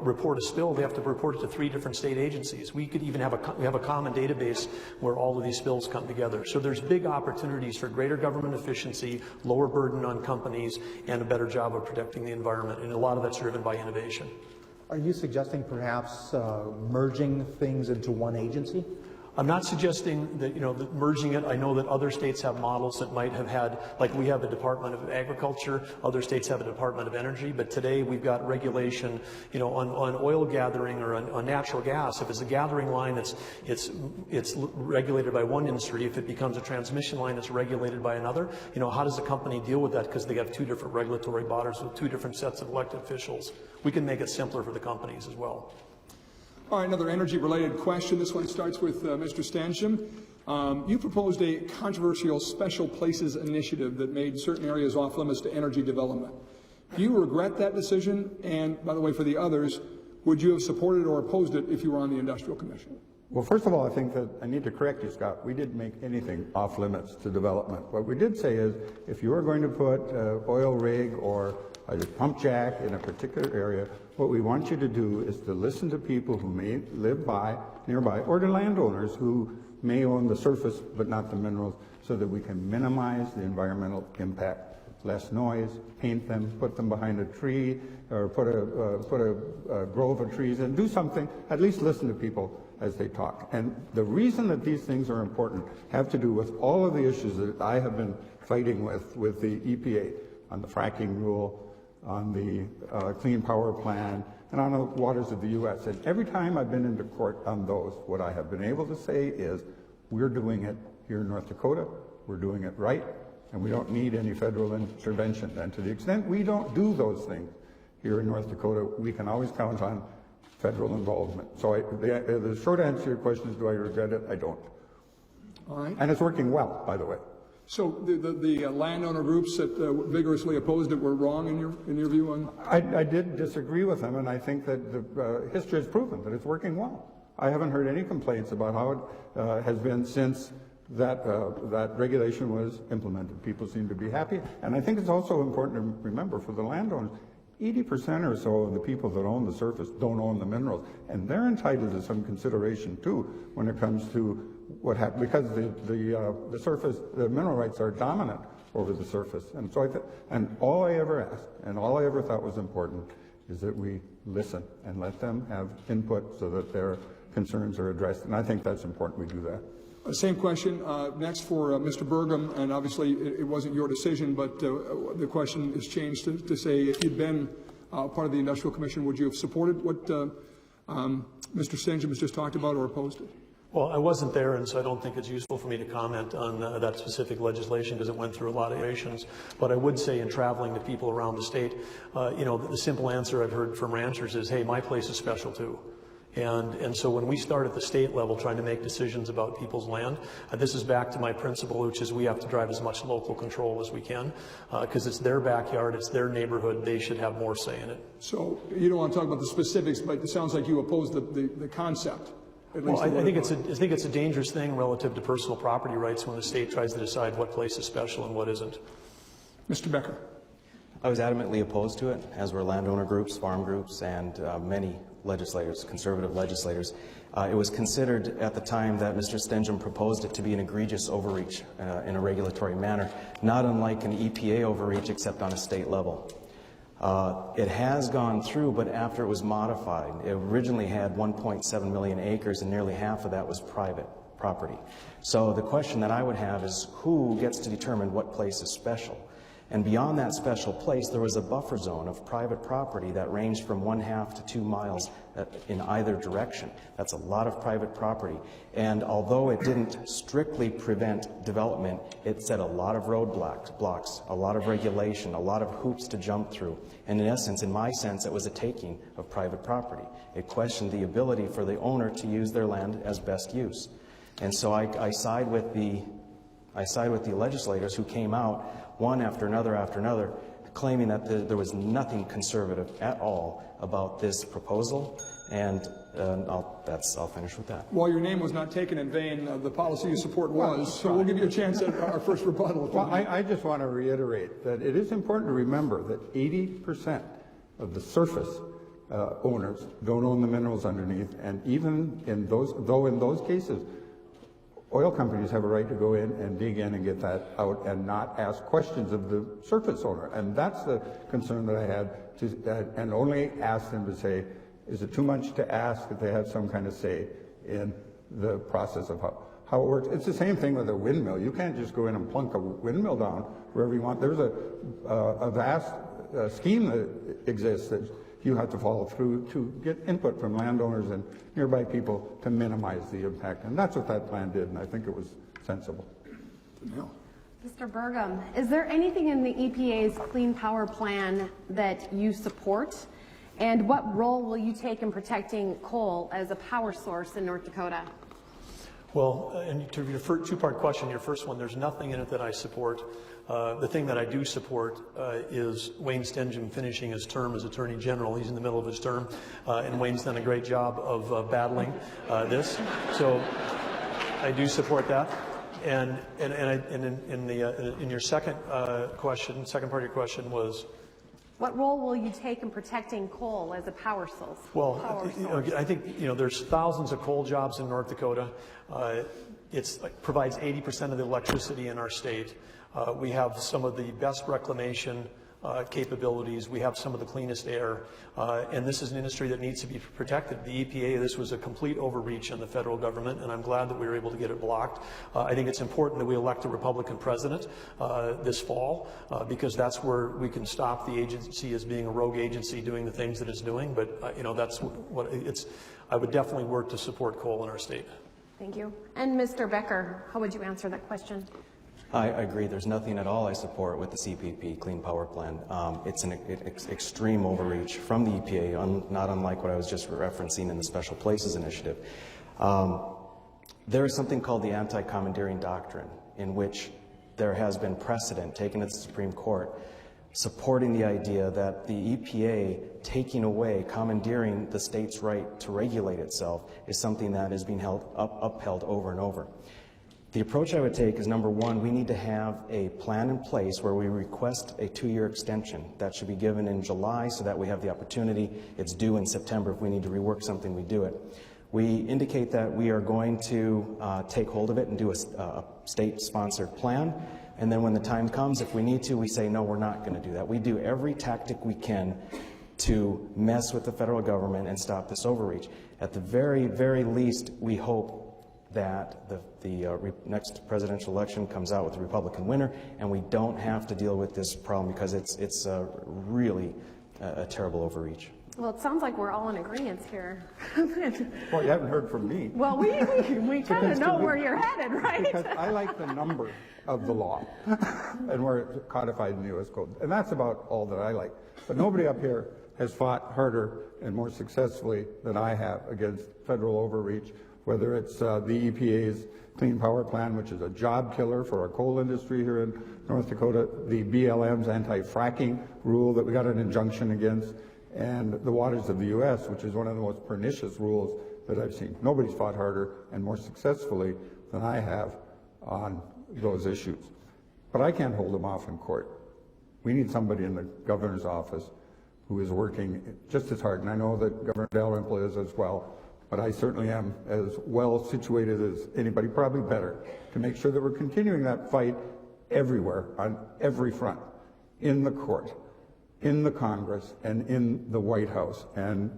report a spill, they have to report it to 3 different state agencies. We could even have a common database where all of these spills come together. So there's big opportunities for greater government efficiency, lower burden on companies, and a better job of protecting the environment. And a lot of that's driven by innovation. Are you suggesting perhaps merging things into one agency? I'm not suggesting that, that merging it. I know that other states have models that might have had, like we have a Department of Agriculture, other states have a Department of Energy, but today we've got regulation, on oil gathering or on natural gas. If it's a gathering line, it's regulated by one industry. If it becomes a transmission line, it's regulated by another. How does a company deal with that? Because they have 2 different regulatory bodies with 2 different sets of elected officials. We can make it simpler for the companies as well. All right, another energy-related question. This one starts with Mr. Stansham. You proposed a controversial special places initiative that made certain areas off limits to energy development. Do you regret that decision? And by the way, for the others, would you have supported or opposed it if you were on the Industrial Commission? Well, first of all, I think that I need to correct you, Scott. We didn't make anything off limits to development. What we did say is, if you are going to put an oil rig or a pump jack in a particular area, what we want you to do is to listen to people who may live nearby, or to landowners who may own the surface but not the minerals, so that we can minimize the environmental impact. Less noise, paint them, put them behind a tree, or put a grove of trees, and do something. At least listen to people as they talk. And the reason that these things are important have to do with all of the issues that I have been fighting with the EPA on the fracking rule, on the Clean Power Plan, and on the waters of the U.S. And every time I've been into court on those, what I have been able to say is, we're doing it here in North Dakota, we're doing it right, and we don't need any federal intervention. And to the extent we don't do those things here in North Dakota, we can always count on federal involvement. So the short answer to your question is, do I regret it? I don't. All right. And it's working well, by the way. So the landowner groups that vigorously opposed it were wrong in your view on? I did disagree with them, and I think that the history has proven that it's working well. I haven't heard any complaints about how it has been since that regulation was implemented. People seem to be happy. And I think it's also important to remember for the landowners, 80% or so of the people that own the surface don't own the minerals. And they're entitled to some consideration too when it comes to what happened, because the surface, the mineral rights are dominant over the surface. And so and all I ever asked and all I ever thought was important is that we listen and let them have input so that their concerns are addressed. And I think that's important we do that. Same question next for Mr. Burgum, and obviously it wasn't your decision, but the question is changed to say if you'd been part of the Industrial Commission, would you have supported what Mr. Stengham has just talked about or opposed it? Well, I wasn't there, and so I don't think it's useful for me to comment on that specific legislation because it went through a lot of iterations. But I would say in traveling to people around the state, you know, the simple answer I've heard from ranchers is, hey, my place is special too. And so when we start at the state level trying to make decisions about people's land, this is back to my principle, which is we have to drive as much local control as we can because it's their backyard, it's their neighborhood, they should have more say in it. So you don't want to talk about the specifics, but it sounds like you oppose the concept. Well, I think it's a dangerous thing relative to personal property rights when the state tries to decide what place is special and what isn't. Mr. Becker. I was adamantly opposed to it, as were landowner groups, farm groups, and many legislators, conservative legislators. It was considered at the time that Mr. Stengham proposed it to be an egregious overreach in a regulatory manner, not unlike an EPA overreach except on a state level. It has gone through, but after it was modified. It originally had 1.7 million acres, and nearly half of that was private property. So the question that I would have is who gets to determine what place is special? And beyond that special place, there was a buffer zone of private property that ranged from 1/2 to 2 miles in either direction. That's a lot of private property. And although it didn't strictly prevent development, it set a lot of roadblocks, a lot of regulation, a lot of hoops to jump through. And in essence, in my sense, it was a taking of private property. It questioned the ability for the owner to use their land as best use. And so I side with the legislators who came out one after another, claiming that there was nothing conservative at all about this proposal, and I'll finish with that. While your name was not taken in vain, the policy you support was, so we'll give you a chance at our first rebuttal. Well, I just want to reiterate that it is important to remember that 80% of the surface owners don't own the minerals underneath, and even in those cases, oil companies have a right to go in and dig in and get that out and not ask questions of the surface owner. And that's the concern that I had, and only ask them to say, is it too much to ask that they have some kind of say in the process of how it works? It's the same thing with a windmill. You can't just go in and plunk a windmill down wherever you want. There's a vast scheme that exists that you have to follow through to get input from landowners and nearby people to minimize the impact. And that's what that plan did, and I think it was sensible. Mr. Burgum, is there anything in the EPA's Clean Power Plan that you support? And what role will you take in protecting coal as a power source in North Dakota? Well, and to your two-part question, your first one, there's nothing in it that I support. The thing that I do support is Wayne Stengham finishing his term as Attorney General. He's in the middle of his term, and Wayne's done a great job of battling this. So I do support that. And in your second question, second part of your question was, what role will you take in protecting coal as a power source? Well, I think there's thousands of coal jobs in North Dakota. It provides 80% of the electricity in our state. We have some of the best reclamation capabilities. We have some of the cleanest air, and this is an industry that needs to be protected. The EPA, this was a complete overreach in the federal government, and I'm glad that we were able to get it blocked. I think it's important that we elect a Republican president this fall, because that's where we can stop the agency as being a rogue agency doing the things that it's doing. But that's what it's. I would definitely work to support coal in our state. Thank you. And Mr. Becker, how would you answer that question? I agree. There's nothing at all I support with the CPP, Clean Power Plan. It's an extreme overreach from the EPA, not unlike what I was just referencing in the Special Places Initiative. There is something called the Anti-Commandeering Doctrine, in which there has been precedent taken to the Supreme Court supporting the idea that the EPA taking away, commandeering the state's right to regulate itself is something that is being upheld over and over. The approach I would take is, number one, we need to have a plan in place where we request a 2-year extension. That should be given in July so that we have the opportunity. It's due in September. If we need to rework something, we do it. We indicate that we are going to take hold of it and do a state-sponsored plan. And then when the time comes, if we need to, we say, no, we're not going to do that. We do every tactic we can to mess with the federal government and stop this overreach. At the very, very least, we hope that the next presidential election comes out with a Republican winner, and we don't have to deal with this problem because it's really a terrible overreach. Well, it sounds like we're all in agreement here. Well, you haven't heard from me. Well, we kind of know where you're headed, right? Because I like the number of the law and where it's codified in the U.S. Code. And that's about all that I like. But nobody up here has fought harder and more successfully than I have against federal overreach, whether it's the EPA's Clean Power Plan, which is a job killer for our coal industry here in North Dakota, the BLM's anti-fracking rule that we got an injunction against, and the Waters of the U.S., which is one of the most pernicious rules that I've seen. Nobody's fought harder and more successfully than I have on those issues. But I can't hold them off in court. We need somebody in the governor's office who is working just as hard, and I know that Governor Dalrymple is as well, but I certainly am as well situated as anybody, probably better, to make sure that we're continuing that fight everywhere, on every front, in the court, in the Congress, and in the White House. And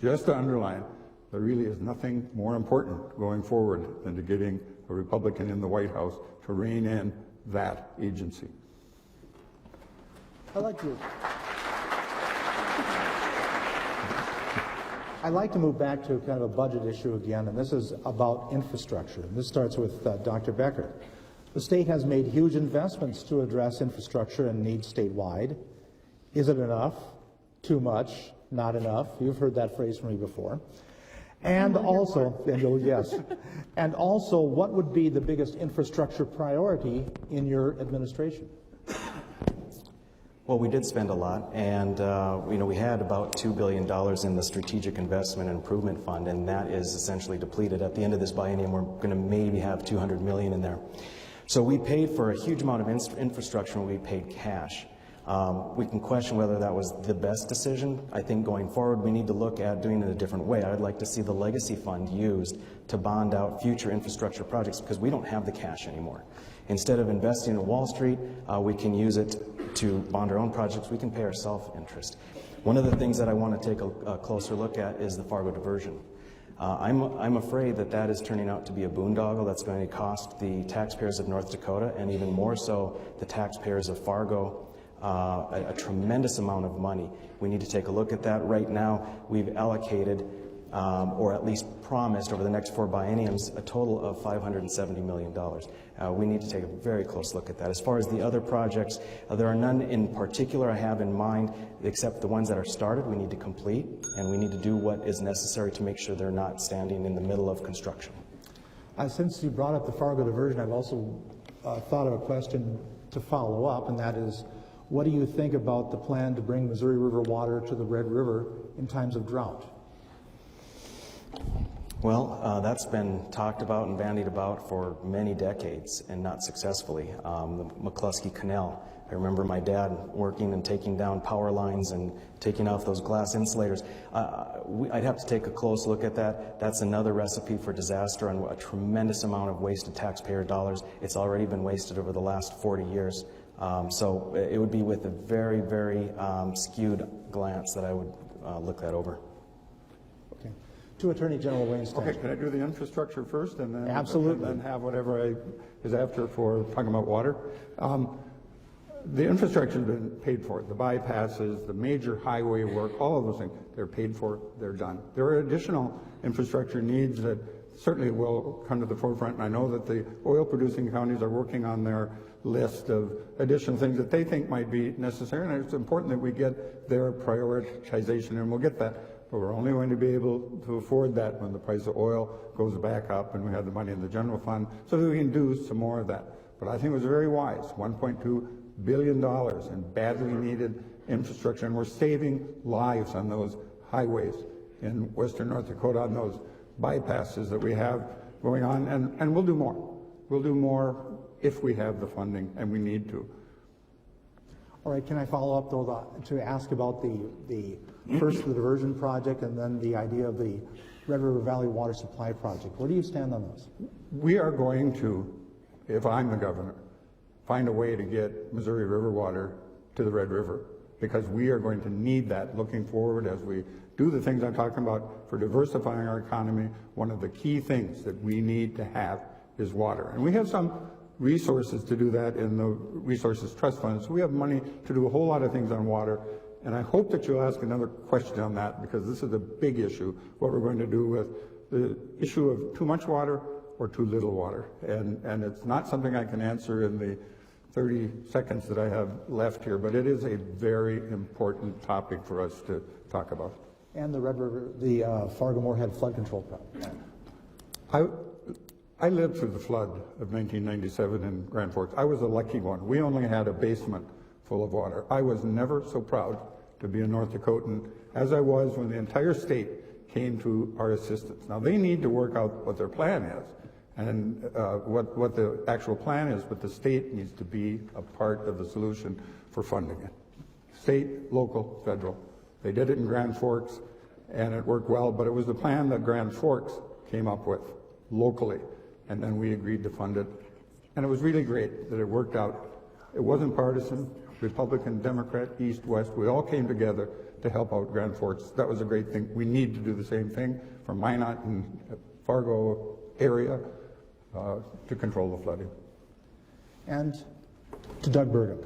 just to underline, there really is nothing more important going forward than to getting a Republican in the White House to rein in that agency. I'd like to move back to kind of a budget issue again, and this is about infrastructure. And this starts with Dr. Becker. The state has made huge investments to address infrastructure and needs statewide. Is it enough? Too much? Not enough? You've heard that phrase from me before. And also, yes, and also, what would be the biggest infrastructure priority in your administration? Well, we did spend a lot, and we had about $2 billion in the Strategic Investment and Improvement Fund, and that is essentially depleted. At the end of this biennium, we're going to maybe have $200 million in there. So we paid for a huge amount of infrastructure, and we paid cash. We can question whether that was the best decision. I think going forward, we need to look at doing it a different way. I'd like to see the legacy fund used to bond out future infrastructure projects because we don't have the cash anymore. Instead of investing in Wall Street, we can use it to bond our own projects. We can pay our self-interest. One of the things that I want to take a closer look at is the Fargo diversion. I'm afraid that that is turning out to be a boondoggle that's going to cost the taxpayers of North Dakota, and even more so the taxpayers of Fargo, a tremendous amount of money. We need to take a look at that. Right now, we've allocated, or at least promised over the next 4 bienniums, a total of $570 million. We need to take a very close look at that. As far as the other projects, there are none in particular I have in mind, except the ones that are started we need to complete, and we need to do what is necessary to make sure they're not standing in the middle of construction. Since you brought up the Fargo diversion, I've also thought of a question to follow up, and that is, what do you think about the plan to bring Missouri River water to the Red River in times of drought? Well, that's been talked about and bandied about for many decades and not successfully. The McCluskey Canal. I remember my dad working and taking down power lines and taking off those glass insulators. I'd have to take a close look at that. That's another recipe for disaster and a tremendous amount of wasted taxpayer dollars. It's already been wasted over the last 40 years. So it would be with a very, very skewed glance that I would look that over. Okay. To Attorney General Wayne Stanton. Okay, can I do the infrastructure first and then, absolutely, and then have whatever is after for talking about water? The infrastructure has been paid for. The bypasses, the major highway work, all of those things, they're paid for, they're done. There are additional infrastructure needs that certainly will come to the forefront, and I know that the oil-producing counties are working on their list of additional things that they think might be necessary, and it's important that we get their prioritization, and we'll get that. But we're only going to be able to afford that when the price of oil goes back up and we have the money in the general fund so that we can do some more of that. But I think it was very wise, $1.2 billion in badly needed infrastructure, and we're saving lives on those highways in western North Dakota, on those bypasses that we have going on, and we'll do more. We'll do more if we have the funding, and we need to. All right, can I follow up though to ask about the first the diversion project and then the idea of the Red River Valley Water Supply Project? Where do you stand on those? We are going to, if I'm the governor, find a way to get Missouri River water to the Red River, because we are going to need that looking forward as we do the things I'm talking about for diversifying our economy. One of the key things that we need to have is water. And we have some resources to do that in the Resources Trust Fund. So we have money to do a whole lot of things on water. And I hope that you'll ask another question on that, because this is a big issue, what we're going to do with the issue of too much water or too little water. And it's not something I can answer in the 30 seconds that I have left here, but it is a very important topic for us to talk about. And the Red River, the Fargo-Moorhead flood control problem. I lived through the flood of 1997 in Grand Forks. I was a lucky one. We only had a basement full of water. I was never so proud to be a North Dakotan as I was when the entire state came to our assistance. Now, they need to work out what their plan is and what the actual plan is, but the state needs to be a part of the solution for funding it. State, local, federal. They did it in Grand Forks, and it worked well, but it was the plan that Grand Forks came up with locally, and then we agreed to fund it. And it was really great that it worked out. It wasn't partisan, Republican, Democrat, East, West. We all came together to help out Grand Forks. That was a great thing. We need to do the same thing for Minot and Fargo area to control the flooding. And to Doug Burgum,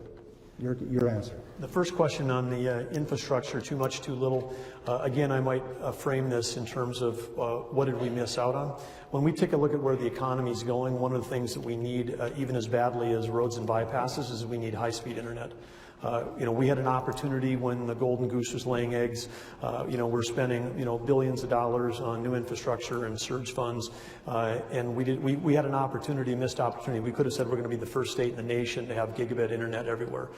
your answer. The first question on the infrastructure, too much, too little. Again, I might frame this in terms of what did we miss out on. When we take a look at where the economy is going, one of the things that we need, even as badly as roads and bypasses, is we need high-speed internet. We had an opportunity when the golden goose was laying eggs. We're spending, billions of dollars on new infrastructure and surge funds, and we had an opportunity, missed opportunity. We could have said we're going to be the first state in the nation to have gigabit internet everywhere.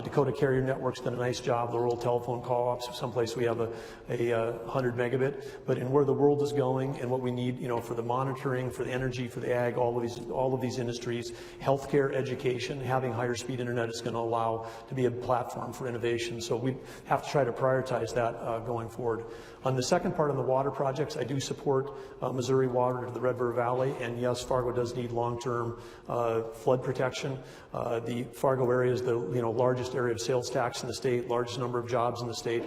Dakota Carrier Network's done a nice job. The rural telephone co-ops, someplace we have a 100 megabit, but in where the world is going and what we need, for the monitoring, for the energy, for the ag, all of these industries, healthcare, education, having higher speed internet is going to allow to be a platform for innovation. So we have to try to prioritize that going forward. On the second part on the water projects, I do support Missouri water to the Red River Valley, and yes, Fargo does need long-term flood protection. The Fargo area is the largest area of sales tax in the state, largest number of jobs in the state.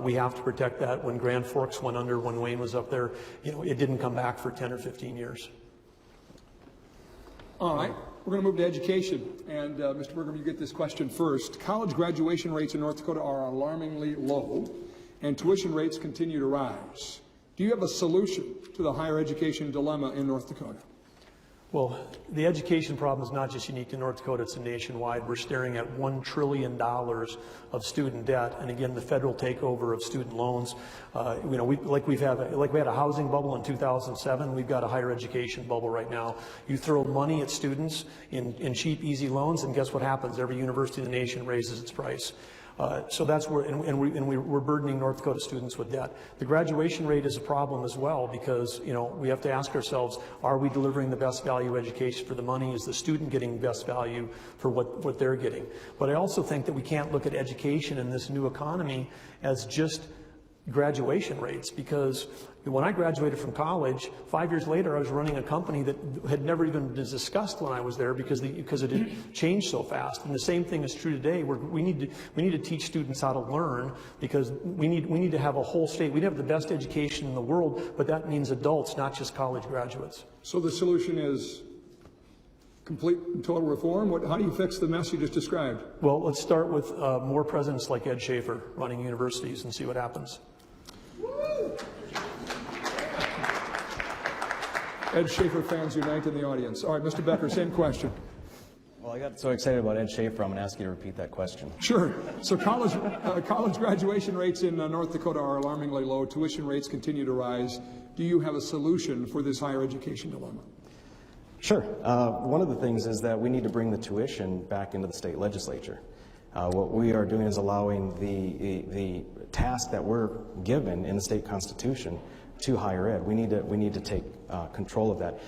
We have to protect that. When Grand Forks went under, when Wayne was up there, it didn't come back for 10 or 15 years. All right. We're going to move to education, and Mr. Burgum, you get this question first. College graduation rates in North Dakota are alarmingly low, and tuition rates continue to rise. Do you have a solution to the higher education dilemma in North Dakota? Well, the education problem is not just unique to North Dakota, it's nationwide. We're staring at $1 trillion of student debt, and again, the federal takeover of student loans. We had a housing bubble in 2007, we've got a higher education bubble right now. You throw money at students in cheap, easy loans, and guess what happens? Every university in the nation raises its price. So that's where, we're burdening North Dakota students with debt. The graduation rate is a problem as well, because we have to ask ourselves, are we delivering the best value education for the money? Is the student getting best value for what they're getting? But I also think that we can't look at education in this new economy as just graduation rates, because when I graduated from college, 5 years later I was running a company that had never even been discussed when I was there, because it had changed so fast. And the same thing is true today. We need to teach students how to learn, because we need to have a whole state. We have the best education in the world, but that means adults, not just college graduates. So the solution is complete and total reform? How do you fix the mess you just described? Well, let's start with more presidents like Ed Schaefer running universities and see what happens. Ed Schaefer fans unite in the audience. All right, Mr. Becker, same question. Well, I got so excited about Ed Schaefer, I'm going to ask you to repeat that question. Sure. So college graduation rates in North Dakota are alarmingly low. Tuition rates continue to rise. Do you have a solution for this higher education dilemma? Sure. One of the things is that we need to bring the tuition back into the state legislature. What we are doing is allowing the task that we're given in the state constitution to higher ed. We need to take control of that.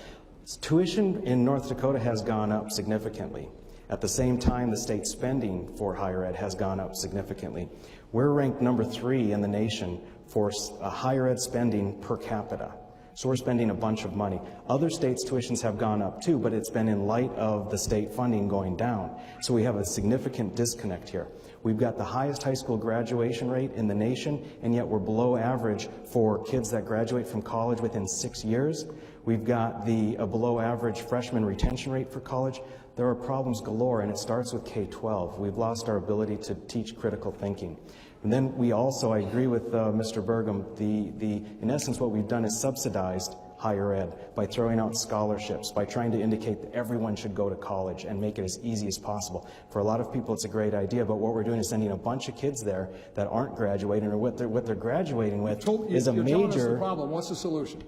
Tuition in North Dakota has gone up significantly. At the same time, the state spending for higher ed has gone up significantly. We're ranked number 3 in the nation for higher ed spending per capita. So we're spending a bunch of money. Other states' tuitions have gone up too, but it's been in light of the state funding going down. So we have a significant disconnect here. We've got the highest high school graduation rate in the nation, and yet we're below average for kids that graduate from college within 6 years. We've got the below average freshman retention rate for college. There are problems galore, and it starts with K-12. We've lost our ability to teach critical thinking. And then we also, I agree with Mr. Burgum, in essence what we've done is subsidized higher ed by throwing out scholarships, by trying to indicate that everyone should go to college and make it as easy as possible. For a lot of people it's a great idea, but what we're doing is sending a bunch of kids there that aren't graduating, or what they're graduating with is a major... You're telling us the problem. What's the solution?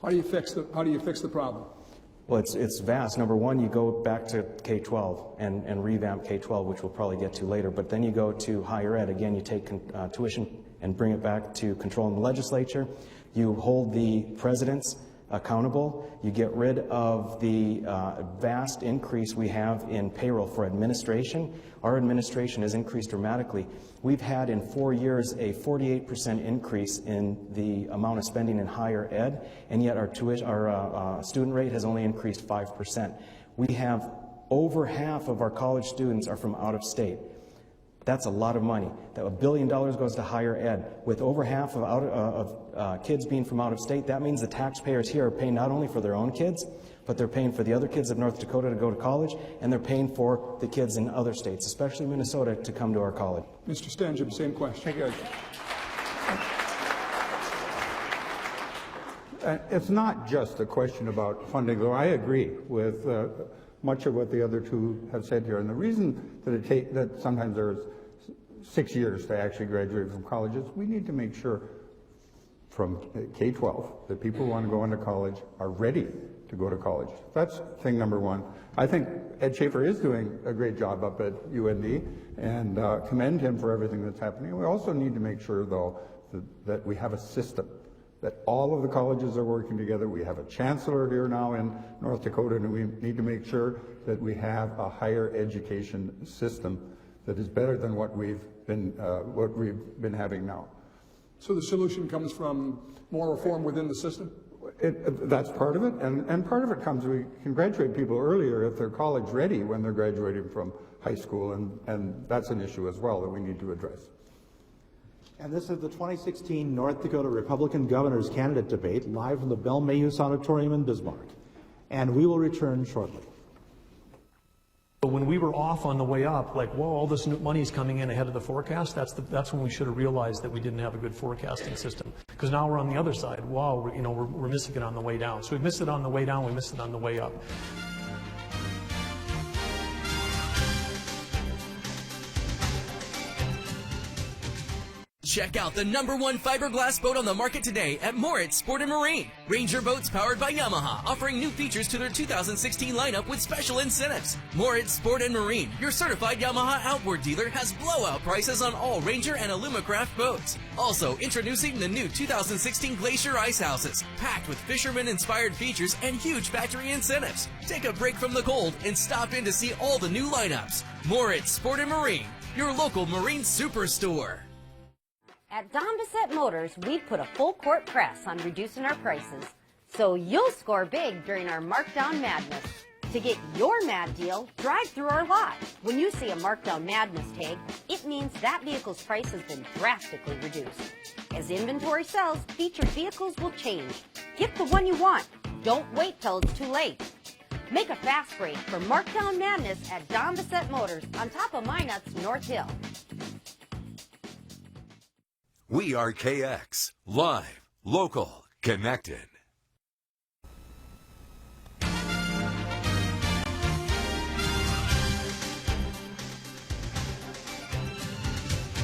How do you fix the problem? Well, it's vast. Number one, you go back to K-12 and revamp K-12, which we'll probably get to later. But then you go to higher ed. Again, you take tuition and bring it back to control in the legislature. You hold the presidents accountable. You get rid of the vast increase we have in payroll for administration. Our administration has increased dramatically. We've had in 4 years a 48% increase in the amount of spending in higher ed, and yet our student rate has only increased 5%. We have over half of our college students are from out of state. That's a lot of money. That $1 billion goes to higher ed. With over half of kids being from out of state, that means the taxpayers here are paying not only for their own kids, but they're paying for the other kids of North Dakota to go to college, and they're paying for the kids in other states, especially Minnesota, to come to our college. Mr. Stangeum, same question. Thank you. It's not just a question about funding, though I agree with much of what the other two have said here. And the reason that sometimes there's 6 years to actually graduate from college is we need to make sure from K-12 that people who want to go into college are ready to go to college. That's thing number one. I think Ed Schaefer is doing a great job up at UND, and commend him for everything that's happening. We also need to make sure, though, that we have a system, that all of the colleges are working together. We have a chancellor here now in North Dakota, and we need to make sure that we have a higher education system that is better than what we've been having now. So the solution comes from more reform within the system? That's part of it, and part of it comes, we can graduate people earlier if they're college ready when they're graduating from high school, and that's an issue as well that we need to address. And this is the 2016 North Dakota Republican Governor's Candidate Debate, live from the Bell Mayhew Auditorium in Bismarck. And we will return shortly. When we were off on the way up, like, whoa, all this money's coming in ahead of the forecast, that's when we should have realized that we didn't have a good forecasting system. Because now we're on the other side. Wow, we're missing it on the way down. So we missed it on the way down, we missed it on the way up. Check out the #1 fiberglass boat on the market today at Moritz Sport & Marine. Ranger boats powered by Yamaha, offering new features to their 2016 lineup with special incentives. Moritz Sport & Marine, your certified Yamaha outboard dealer, has blowout prices on all Ranger and Alumacraft boats. Also, introducing the new 2016 Glacier Ice Houses, packed with fisherman-inspired features and huge factory incentives. Take a break from the cold and stop in to see all the new lineups. Moritz Sport & Marine, your local marine superstore. At Don Bissett Motors, we've put a full court press on reducing our prices, so you'll score big during our Markdown Madness. To get your mad deal, drive through our lot. When you see a Markdown Madness tag, it means that vehicle's price has been drastically reduced. As inventory sells, featured vehicles will change. Get the one you want. Don't wait till it's too late. Make a fast break for Markdown Madness at Don Bissett Motors on top of Minot's North Hill. We are KX, live, local, connected.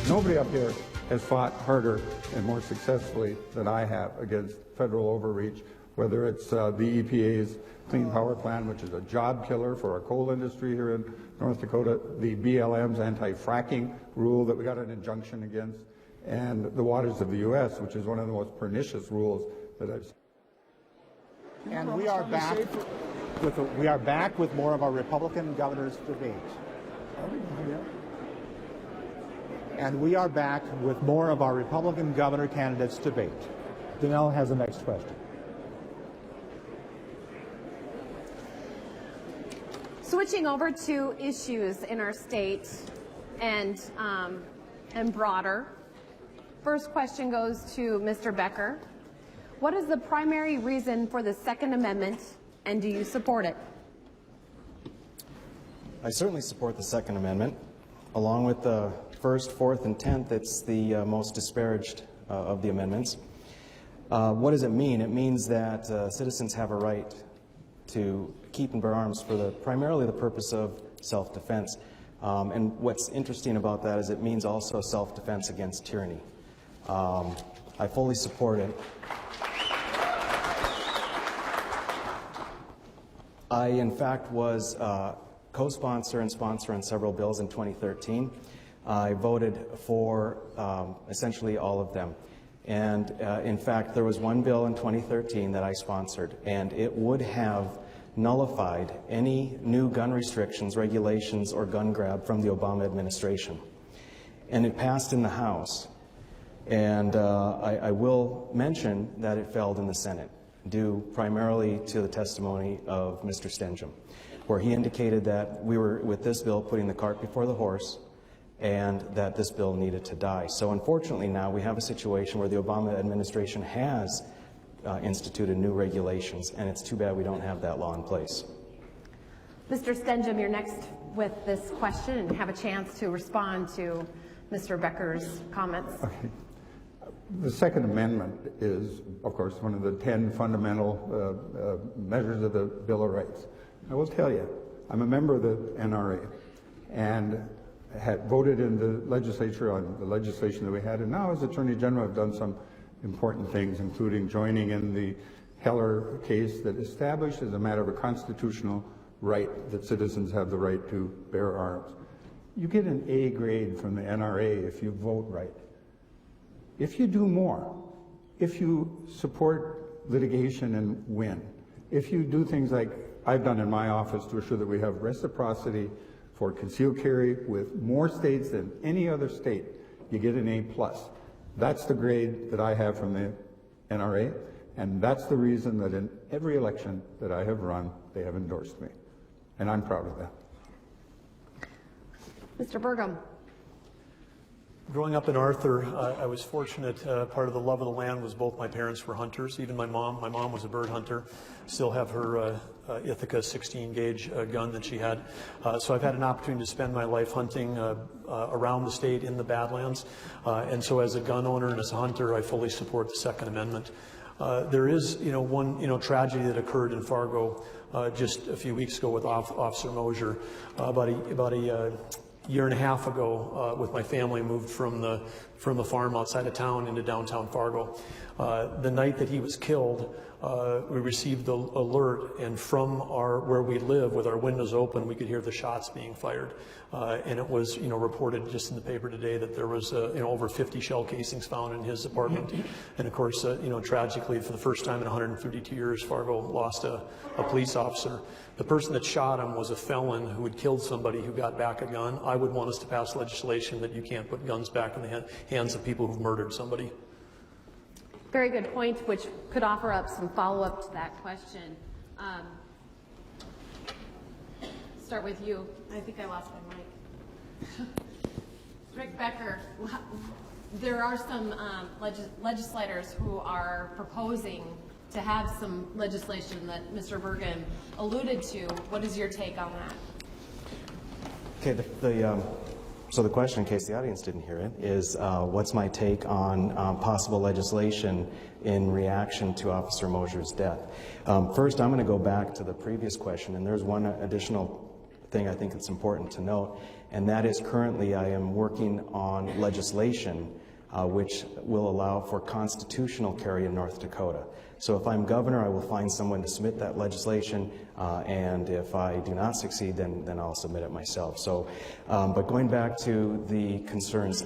Nobody up here has fought harder and more successfully than I have against federal overreach, whether it's the EPA's Clean Power Plan, which is a job killer for our coal industry here in North Dakota, the BLM's anti-fracking rule that we got an injunction against, and the Waters of the U.S., which is one of the most pernicious rules that I've seen. And we are back with more of our Republican Governors Debate. And we are back with more of our Republican governor candidates debate. Janelle has the next question. Switching over to issues in our state and broader. First question goes to Mr. Becker. What is the primary reason for the Second Amendment, and do you support it? I certainly support the Second Amendment. Along with the First, Fourth, and 10th, it's the most disparaged of the amendments. What does it mean? It means that citizens have a right to keep and bear arms for primarily the purpose of self-defense. And what's interesting about that is it means also self-defense against tyranny. I fully support it. I, in fact, was co-sponsor and sponsor on several bills in 2013. I voted for essentially all of them. And in fact, there was one bill in 2013 that I sponsored, and it would have nullified any new gun restrictions, regulations, or gun grab from the Obama administration. And it passed in the House. And I will mention that it failed in the Senate, due primarily to the testimony of Mr. Stenjum, where he indicated that we were, with this bill, putting the cart before the horse, and that this bill needed to die. So unfortunately now we have a situation where the Obama administration has instituted new regulations, and it's too bad we don't have that law in place. Mr. Stenjum, you're next with this question and have a chance to respond to Mr. Becker's comments. Okay. The Second Amendment is, of course, one of the 10 fundamental measures of the Bill of Rights. I will tell you, I'm a member of the NRA and had voted in the legislature on the legislation that we had, and now as Attorney General I've done some important things, including joining in the Heller case that established as a matter of a constitutional right that citizens have the right to bear arms. You get an A grade from the NRA if you vote right. If you do more, if you support litigation and win, if you do things like I've done in my office to assure that we have reciprocity for concealed carry with more states than any other state, you get an A+. That's the grade that I have from the NRA, and that's the reason that in every election that I have run, they have endorsed me. And I'm proud of that. Mr. Burgum. Growing up in Arthur, I was fortunate. Part of the love of the land was both my parents were hunters, even my mom. My mom was a bird hunter. Still have her Ithaca 16-gauge gun that she had. So I've had an opportunity to spend my life hunting around the state in the Badlands. And so as a gun owner and as a hunter, I fully support the Second Amendment. There is, one, tragedy that occurred in Fargo just a few weeks ago with Officer Mosier. About a year and a half ago, with my family, moved from the farm outside of town into downtown Fargo. The night that he was killed, we received the alert, and from where we live, with our windows open, we could hear the shots being fired. And it was, reported just in the paper today that there was, over 50 shell casings found in his apartment. And of course, tragically, for the first time in 132 years, Fargo lost a police officer. The person that shot him was a felon who had killed somebody who got back a gun. I would want us to pass legislation that you can't put guns back in the hands of people who've murdered somebody. Very good point, which could offer up some follow-up to that question. Start with you. I think I lost my mic. Rick Becker, there are some legislators who are proposing to have some legislation that Mr. Burgum alluded to. What is your take on that? Okay, so the question, in case the audience didn't hear it, is what's my take on possible legislation in reaction to Officer Mosier's death? First, I'm going to go back to the previous question, and there's one additional thing I think it's important to note, and that is currently I am working on legislation which will allow for constitutional carry in North Dakota. So if I'm governor, I will find someone to submit that legislation, and if I do not succeed, then I'll submit it myself. So, but going back to the concerns,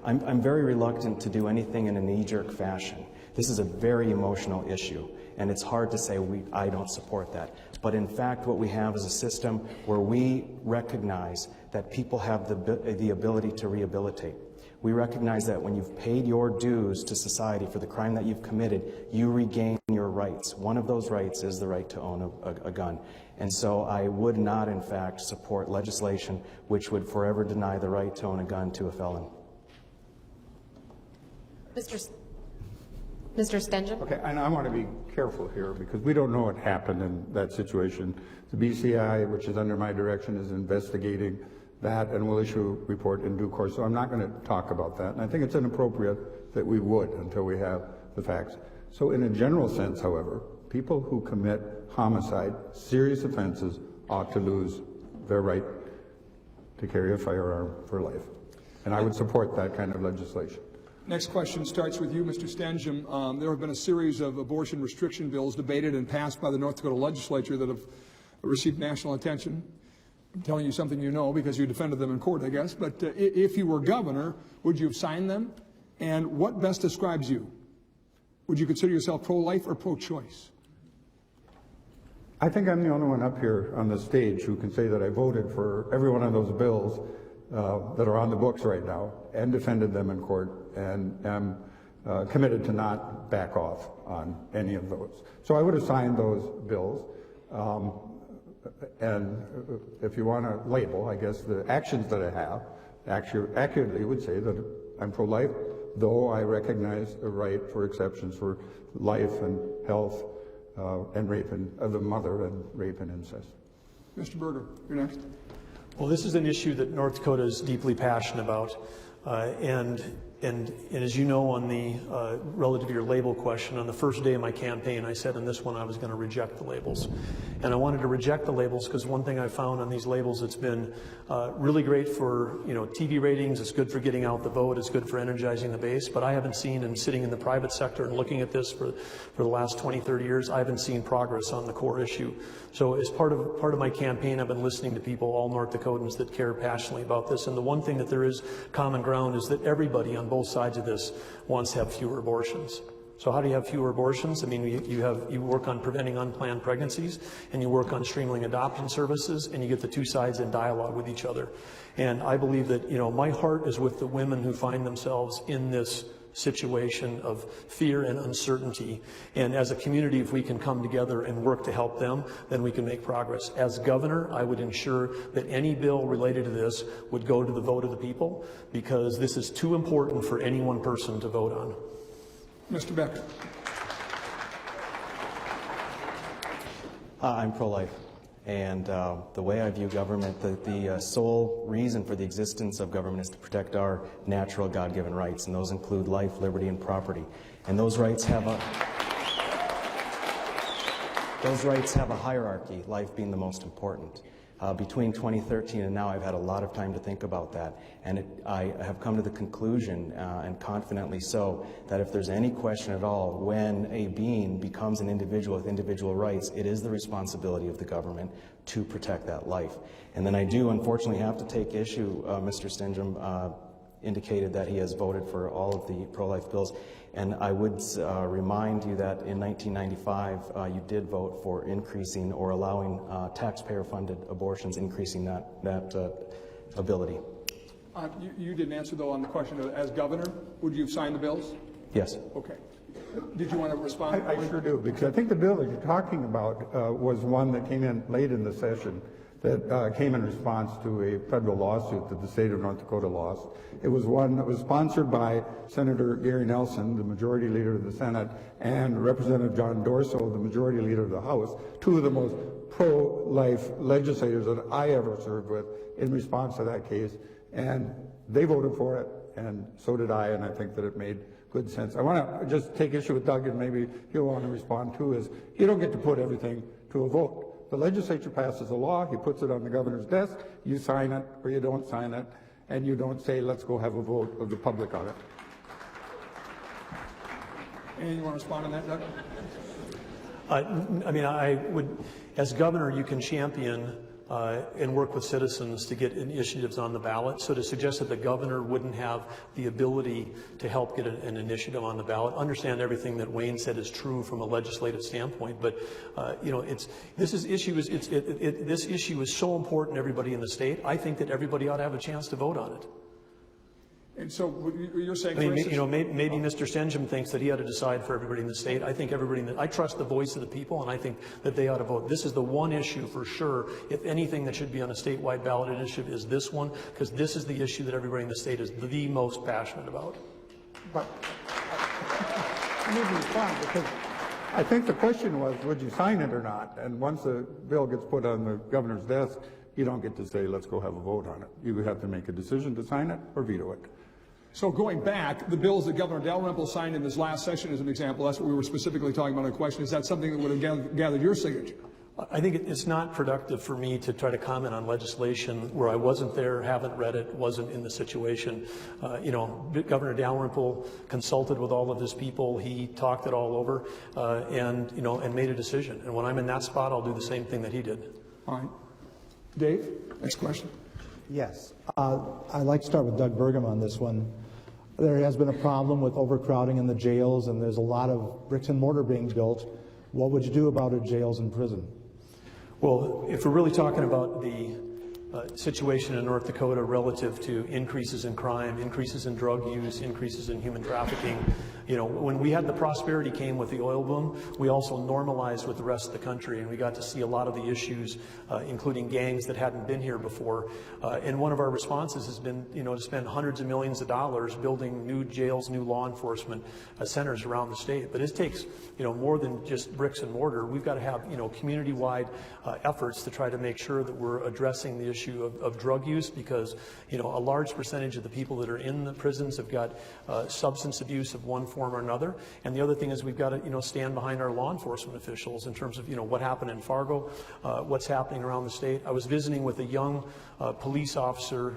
I'm very reluctant to do anything in a knee-jerk fashion. This is a very emotional issue, and it's hard to say I don't support that. But in fact, what we have is a system where we recognize that people have the ability to rehabilitate. We recognize that when you've paid your dues to society for the crime that you've committed, you regain your rights. One of those rights is the right to own a gun. And so I would not, in fact, support legislation which would forever deny the right to own a gun to a felon. Mr. Stenjum? Okay, and I want to be careful here because we don't know what happened in that situation. The BCI, which is under my direction, is investigating that and will issue a report in due course. So I'm not going to talk about that. And I think it's inappropriate that we would until we have the facts. So in a general sense, however, people who commit homicide, serious offenses, ought to lose their right to carry a firearm for life. And I would support that kind of legislation. Next question starts with you, Mr. Stenjum. There have been a series of abortion restriction bills debated and passed by the North Dakota legislature that have received national attention. I'm telling you something you know because you defended them in court, I guess. But if you were governor, would you have signed them? And what best describes you? Would you consider yourself pro-life or pro-choice? I think I'm the only one up here on the stage who can say that I voted for every one of those bills that are on the books right now and defended them in court and am committed to not back off on any of those. So I would have signed those bills. And if you want to label, I guess, the actions that I have, accurately would say that I'm pro-life, though I recognize a right for exceptions for life and health and rape of the mother and rape and incest. Mr. Burgum, you're next. Well, this is an issue that North Dakota is deeply passionate about. And as you know, on the relative to your label question, on the first day of my campaign, I said in this one I was going to reject the labels. And I wanted to reject the labels because one thing I found on these labels, it's been really great for TV ratings, it's good for getting out the vote, it's good for energizing the base, but I haven't seen, and sitting in the private sector and looking at this for the last 20, 30 years, I haven't seen progress on the core issue. So as part of my campaign, I've been listening to people, all North Dakotans that care passionately about this, and the one thing that there is common ground is that everybody on both sides of this wants to have fewer abortions. So how do you have fewer abortions? I mean, you work on preventing unplanned pregnancies, and you work on streamlining adoption services, and you get the two sides in dialogue with each other. And I believe that, my heart is with the women who find themselves in this situation of fear and uncertainty. And as a community, if we can come together and work to help them, then we can make progress. As governor, I would ensure that any bill related to this would go to the vote of the people, because this is too important for any one person to vote on. Mr. Becker. I'm pro-life. And the way I view government, the sole reason for the existence of government is to protect our natural God-given rights, and those include life, liberty, and property. And those rights have a hierarchy, life being the most important. Between 2013 and now, I've had a lot of time to think about that, and I have come to the conclusion, and confidently so, that if there's any question at all, when a being becomes an individual with individual rights, it is the responsibility of the government to protect that life. And then I do, unfortunately, have to take issue. Mr. Stenjum indicated that he has voted for all of the pro-life bills. And I would remind you that in 1995, you did vote for increasing or allowing taxpayer-funded abortions, increasing that ability. You didn't answer, though, on the question of, as governor, would you have signed the bills? Yes. Okay. Did you want to respond? I sure do, because I think the bill that you're talking about was one that came in late in the session, that came in response to a federal lawsuit that the state of North Dakota lost. It was one that was sponsored by Senator Gary Nelson, the majority leader of the Senate, and Representative John Dorso, the majority leader of the House, two of the most pro-life legislators that I ever served with in response to that case. And they voted for it, and so did I, and I think that it made good sense. I want to just take issue with Doug, and maybe he'll want to respond too, is you don't get to put everything to a vote. The legislature passes a law, he puts it on the governor's desk, you sign it or you don't sign it, and you don't say, let's go have a vote of the public on it. Anything you want to respond on that, Doug? I mean, I would, as governor, you can champion and work with citizens to get initiatives on the ballot. So to suggest that the governor wouldn't have the ability to help get an initiative on the ballot, understand everything that Wayne said is true from a legislative standpoint. But you know, this issue is so important to everybody in the state. I think that everybody ought to have a chance to vote on it. And so you're saying, I mean, you know, maybe Mr. Stenjum thinks that he ought to decide for everybody in the state. I think I trust the voice of the people, and I think that they ought to vote. This is the one issue for sure, if anything that should be on a statewide ballot initiative is this one, because this is the issue that everybody in the state is the most passionate about. But I need to respond, because I think the question was, would you sign it or not? And once the bill gets put on the governor's desk, you don't get to say, let's go have a vote on it. You have to make a decision to sign it or veto it. So going back, the bills that Governor Dalrymple signed in this last session as an example, that's what we were specifically talking about in the question. Is that something that would have gathered your signature? I think it's not productive for me to try to comment on legislation where I wasn't there, haven't read it, wasn't in the situation. You know, Governor Dalrymple consulted with all of his people. He talked it all over and, you know, and made a decision. And when I'm in that spot, I'll do the same thing that he did. All right. Dave, next question. Yes. I'd like to start with Doug Burgum on this one. There has been a problem with overcrowding in the jails, and there's a lot of bricks and mortar being built. What would you do about it, jails and prison? Well, if we're really talking about the situation in North Dakota relative to increases in crime, increases in drug use, increases in human trafficking, you know, when we had the prosperity came with the oil boom, we also normalized with the rest of the country, and we got to see a lot of the issues, including gangs that hadn't been here before. And one of our responses has been, you know, to spend hundreds of millions of dollars building new jails, new law enforcement centers around the state. But it takes, you know, more than just bricks and mortar. We've got to have, you know, community-wide efforts to try to make sure that we're addressing the issue of drug use, because, you know, a large percentage of the people that are in the prisons have got substance abuse of one form or another. And the other thing is we've got to, you know, stand behind our law enforcement officials in terms of, you know, what happened in Fargo, what's happening around the state. I was visiting with a young police officer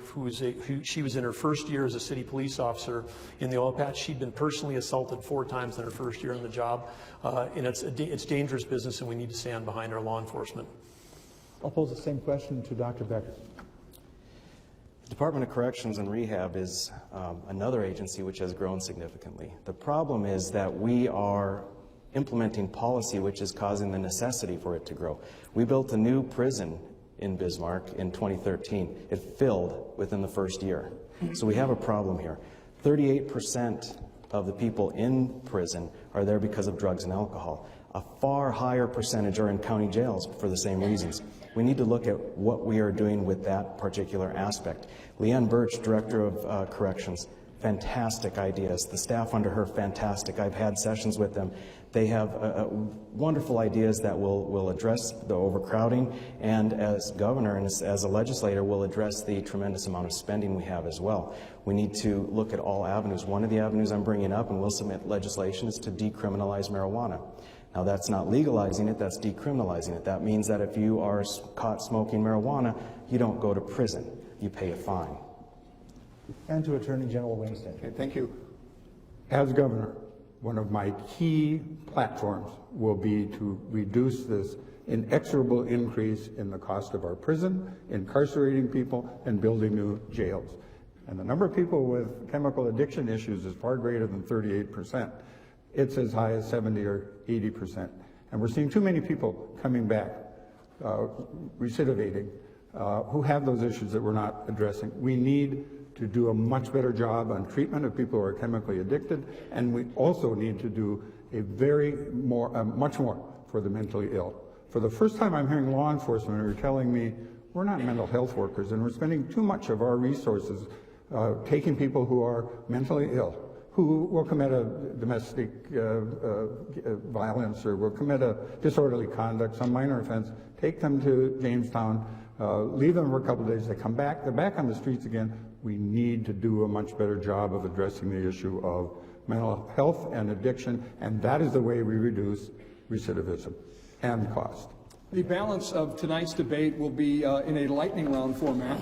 she was in her first year as a city police officer in the oil patch. She'd been personally assaulted 4 times in her first year on the job. And it's dangerous business, and we need to stand behind our law enforcement. I'll pose the same question to Dr. Becker. The Department of Corrections and Rehab is another agency which has grown significantly. The problem is that we are implementing policy which is causing the necessity for it to grow. We built a new prison in Bismarck in 2013. It filled within the first year. So we have a problem here. 38% of the people in prison are there because of drugs and alcohol. A far higher percentage are in county jails for the same reasons. We need to look at what we are doing with that particular aspect. Leanne Birch, Director of Corrections, fantastic ideas. The staff under her, fantastic. I've had sessions with them. They have wonderful ideas that will address the overcrowding, and as governor and as a legislator will address the tremendous amount of spending we have as well. We need to look at all avenues. One of the avenues I'm bringing up, and we'll submit legislation, is to decriminalize marijuana. Now, that's not legalizing it, that's decriminalizing it. That means that if you are caught smoking marijuana, you don't go to prison, you pay a fine. And to Attorney General Wayne Stenjum. Okay, thank you. As governor, one of my key platforms will be to reduce this inexorable increase in the cost of our prison, incarcerating people, and building new jails. And the number of people with chemical addiction issues is far greater than 38%. It's as high as 70 or 80%. And we're seeing too many people coming back, recidivating, who have those issues that we're not addressing. We need to do a much better job on treatment of people who are chemically addicted, and we also need to do much more for the mentally ill. For the first time, I'm hearing law enforcement who are telling me, we're not mental health workers, and we're spending too much of our resources taking people who are mentally ill, who will commit a domestic violence or will commit a disorderly conduct, some minor offense, take them to Jamestown, leave them for a couple of days, they come back, they're back on the streets again. We need to do a much better job of addressing the issue of mental health and addiction, and that is the way we reduce recidivism and cost. The balance of tonight's debate will be in a lightning round format.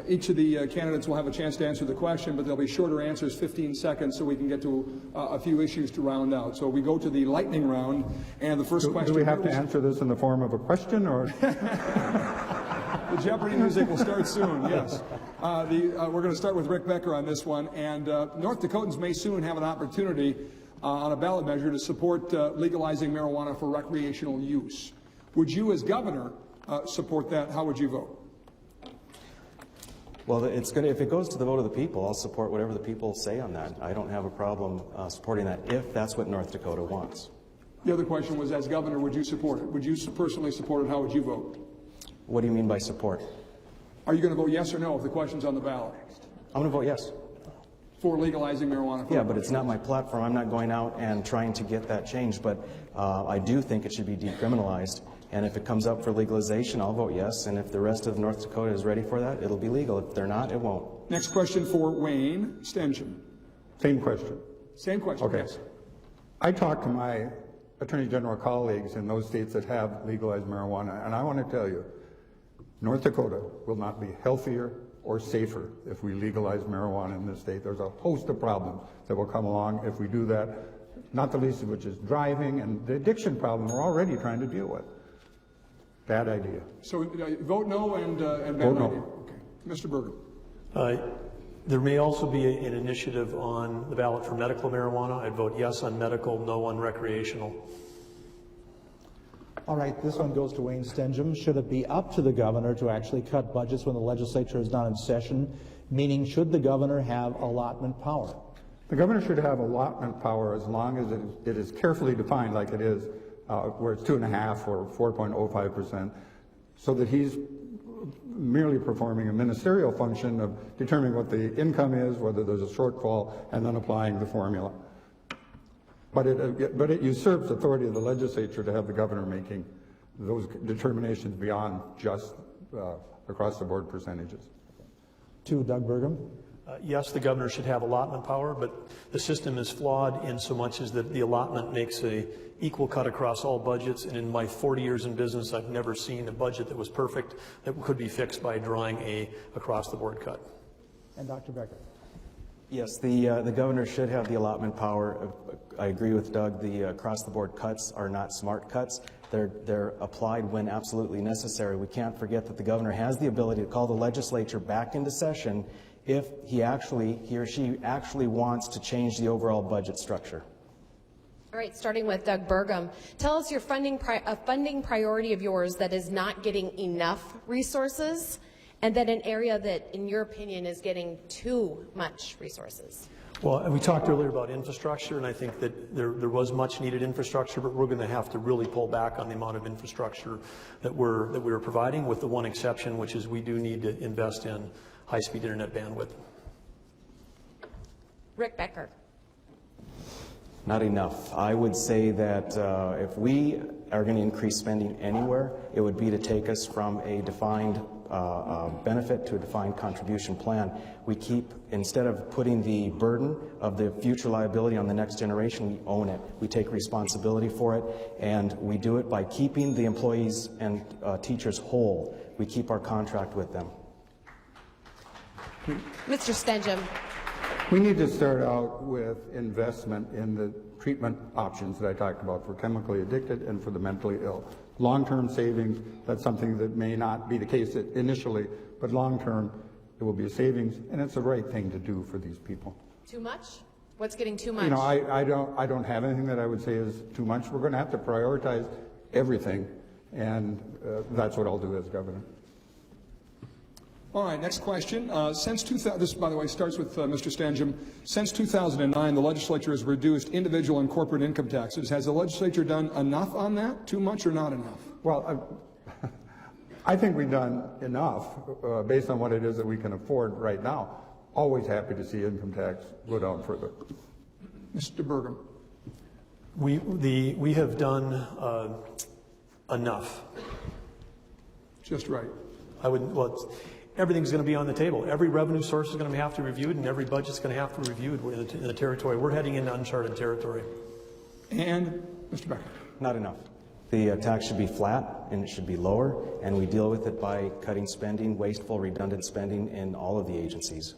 Each of the candidates will have a chance to answer the question, but there'll be shorter answers, 15 seconds, so we can get to a few issues to round out. So we go to the lightning round, and the first question... Do we have to answer this in the form of a question, or...? The Jeopardy music will start soon, yes. We're going to start with Rick Becker on this one, and North Dakotans may soon have an opportunity on a ballot measure to support legalizing marijuana for recreational use. Would you, as governor, support that? How would you vote? Well, it's good if it goes to the vote of the people. I'll support whatever the people say on that. I don't have a problem supporting that if that's what North Dakota wants. The other question was, as governor, would you support it? Would you personally support it? How would you vote? What do you mean by support? Are you going to vote yes or no if the question's on the ballot? I'm going to vote yes. For legalizing marijuana? Yeah, but it's not my platform. I'm not going out and trying to get that changed, but I do think it should be decriminalized. And if it comes up for legalization, I'll vote yes. And if the rest of North Dakota is ready for that, it'll be legal. If they're not, it won't. Next question for Wayne Stengen. Same question. Same question, okay. Yes. I talked to my Attorney General colleagues in those states that have legalized marijuana, and I want to tell you, North Dakota will not be healthier or safer if we legalize marijuana in this state. There's a host of problems that will come along if we do that, not the least of which is driving and the addiction problem we're already trying to deal with. Bad idea. So vote no and bad vote no. idea. Okay. Mr. Burgum. There may also be an initiative on the ballot for medical marijuana. I'd vote yes on medical, no on recreational. All right, this one goes to Wayne Stengen. Should it be up to the governor to actually cut budgets when the legislature is not in session? Meaning, should the governor have allotment power? The governor should have allotment power as long as it is carefully defined, like it is, where it's 2.5% or 4.05%, so that he's merely performing a ministerial function of determining what the income is, whether there's a shortfall, and then applying the formula. But it usurps authority of the legislature to have the governor making those determinations beyond just across-the-board percentages. To Doug Burgum. Yes, the governor should have allotment power, but the system is flawed in so much as that the allotment makes a equal cut across all budgets, and in my 40 years in business, I've never seen a budget that was perfect that could be fixed by drawing a across-the-board cut. And Dr. Becker. Yes, the governor should have the allotment power. I agree with Doug. The across-the-board cuts are not smart cuts. They're applied when absolutely necessary. We can't forget that the governor has the ability to call the legislature back into session if he or she actually wants to change the overall budget structure. All right, starting with Doug Burgum. Tell us your funding priority of yours that is not getting enough resources, and then an area that, in your opinion, is getting too much resources. Well, we talked earlier about infrastructure, and I think that there was much needed infrastructure, but we're going to have to really pull back on the amount of infrastructure that we're providing, with the one exception, which is we do need to invest in high-speed internet bandwidth. Rick Becker. Not enough. I would say that if we are going to increase spending anywhere, it would be to take us from a defined benefit to a defined contribution plan. We keep, instead of putting the burden of the future liability on the next generation, we own it. We take responsibility for it, and we do it by keeping the employees and teachers whole. We keep our contract with them. Mr. Stengen. We need to start out with investment in the treatment options that I talked about for chemically addicted and for the mentally ill. Long-term savings, that's something that may not be the case initially, but long-term it will be a savings, and it's the right thing to do for these people. Too much? What's getting too much? You know, I don't have anything that I would say is too much. We're going to have to prioritize everything, and that's what I'll do as governor. All right, next question. This, by the way, starts with Mr. Stengen. Since 2009, the legislature has reduced individual and corporate income taxes. Has the legislature done enough on that? Too much or not enough? Well, I think we've done enough based on what it is that we can afford right now. Always happy to see income tax go down further. Mr. Burgum. We have done enough. Just right. Everything's going to be on the table. Every revenue source is going to have to be reviewed, and every budget's going to have to be reviewed in the territory. We're heading into uncharted territory. And Mr. Becker. Not enough. The tax should be flat and it should be lower, and we deal with it by cutting spending, wasteful, redundant spending in all of the agencies.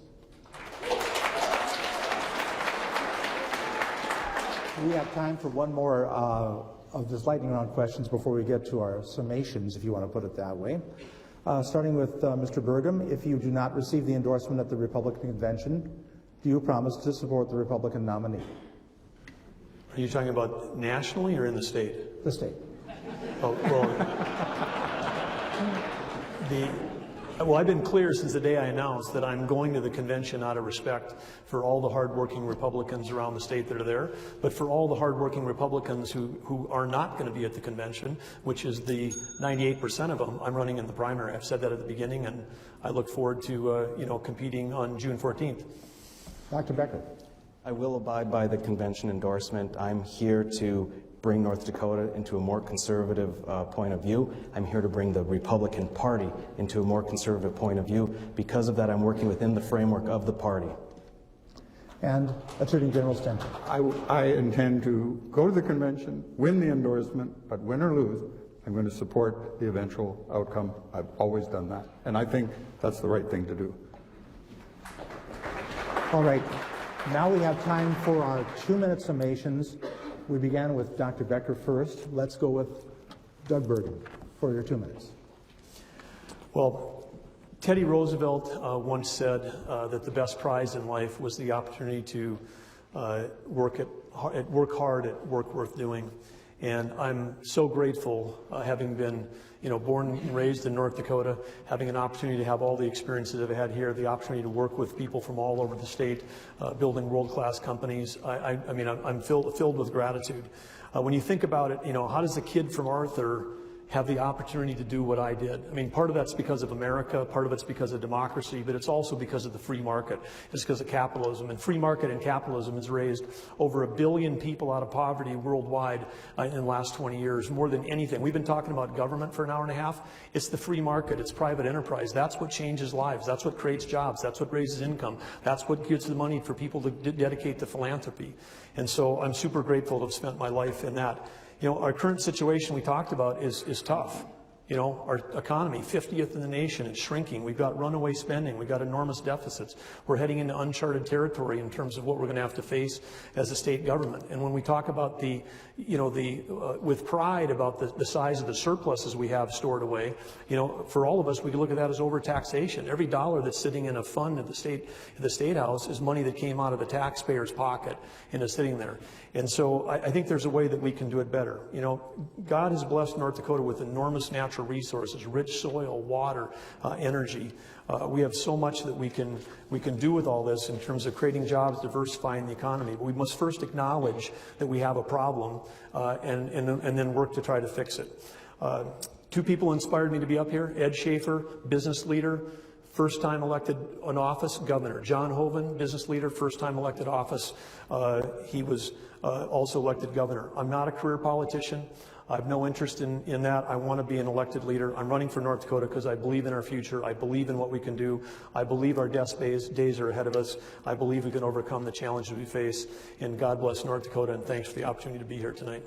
We have time for one more of this lightning round questions before we get to our summations, if you want to put it that way. Starting with Mr. Burgum, if you do not receive the endorsement at the Republican convention, do you promise to support the Republican nominee? Are you talking about nationally or in the state? The state. Oh, well, I've been clear since the day I announced that I'm going to the convention out of respect for all the hardworking Republicans around the state that are there, but for all the hardworking Republicans who are not going to be at the convention, which is the 98% of them, I'm running in the primary. I've said that at the beginning, and I look forward to competing on June 14th. Dr. Becker. I will abide by the convention endorsement. I'm here to bring North Dakota into a more conservative point of view. I'm here to bring the Republican Party into a more conservative point of view. Because of that, I'm working within the framework of the party. And Attorney General Stenton. I intend to go to the convention, win the endorsement, but win or lose, I'm going to support the eventual outcome. I've always done that, and I think that's the right thing to do. All right, now we have time for our 2-minute summations. We began with Dr. Becker first. Let's go with Doug Burgum for your 2 minutes. Well, Teddy Roosevelt once said that the best prize in life was the opportunity to work hard at work worth doing. And I'm so grateful, having been born and raised in North Dakota, having an opportunity to have all the experiences I've had here, the opportunity to work with people from all over the state, building world-class companies. I'm filled with gratitude. When you think about it, how does a kid from Arthur have the opportunity to do what I did? I mean, part of that's because of America, part of it's because of democracy, but it's also because of the free market. It's because of capitalism. And free market and capitalism has raised over 1 billion people out of poverty worldwide in the last 20 years, more than anything. We've been talking about government for an hour and a half. It's the free market. It's private enterprise. That's what changes lives. That's what creates jobs. That's what raises income. That's what gives the money for people to dedicate to philanthropy. And so I'm super grateful to have spent my life in that. Our current situation we talked about is tough. Our economy, 50th in the nation, is shrinking. We've got runaway spending. We've got enormous deficits. We're heading into uncharted territory in terms of what we're going to have to face as a state government. And when we talk about with pride about the size of the surpluses we have stored away, for all of us, we can look at that as overtaxation. Every dollar that's sitting in a fund at the state house is money that came out of the taxpayer's pocket and is sitting there. And so I think there's a way that we can do it better. God has blessed North Dakota with enormous natural resources, rich soil, water, energy. We have so much that we can do with all this in terms of creating jobs, diversifying the economy. But we must first acknowledge that we have a problem and then work to try to fix it. 2 people inspired me to be up here. Ed Schaefer, business leader, first time elected in office, governor. John Hoeven, business leader, first time elected office. He was also elected governor. I'm not a career politician. I have no interest in that. I want to be an elected leader. I'm running for North Dakota because I believe in our future. I believe in what we can do. I believe our best days are ahead of us. I believe we can overcome the challenges we face. And God bless North Dakota, and thanks for the opportunity to be here tonight.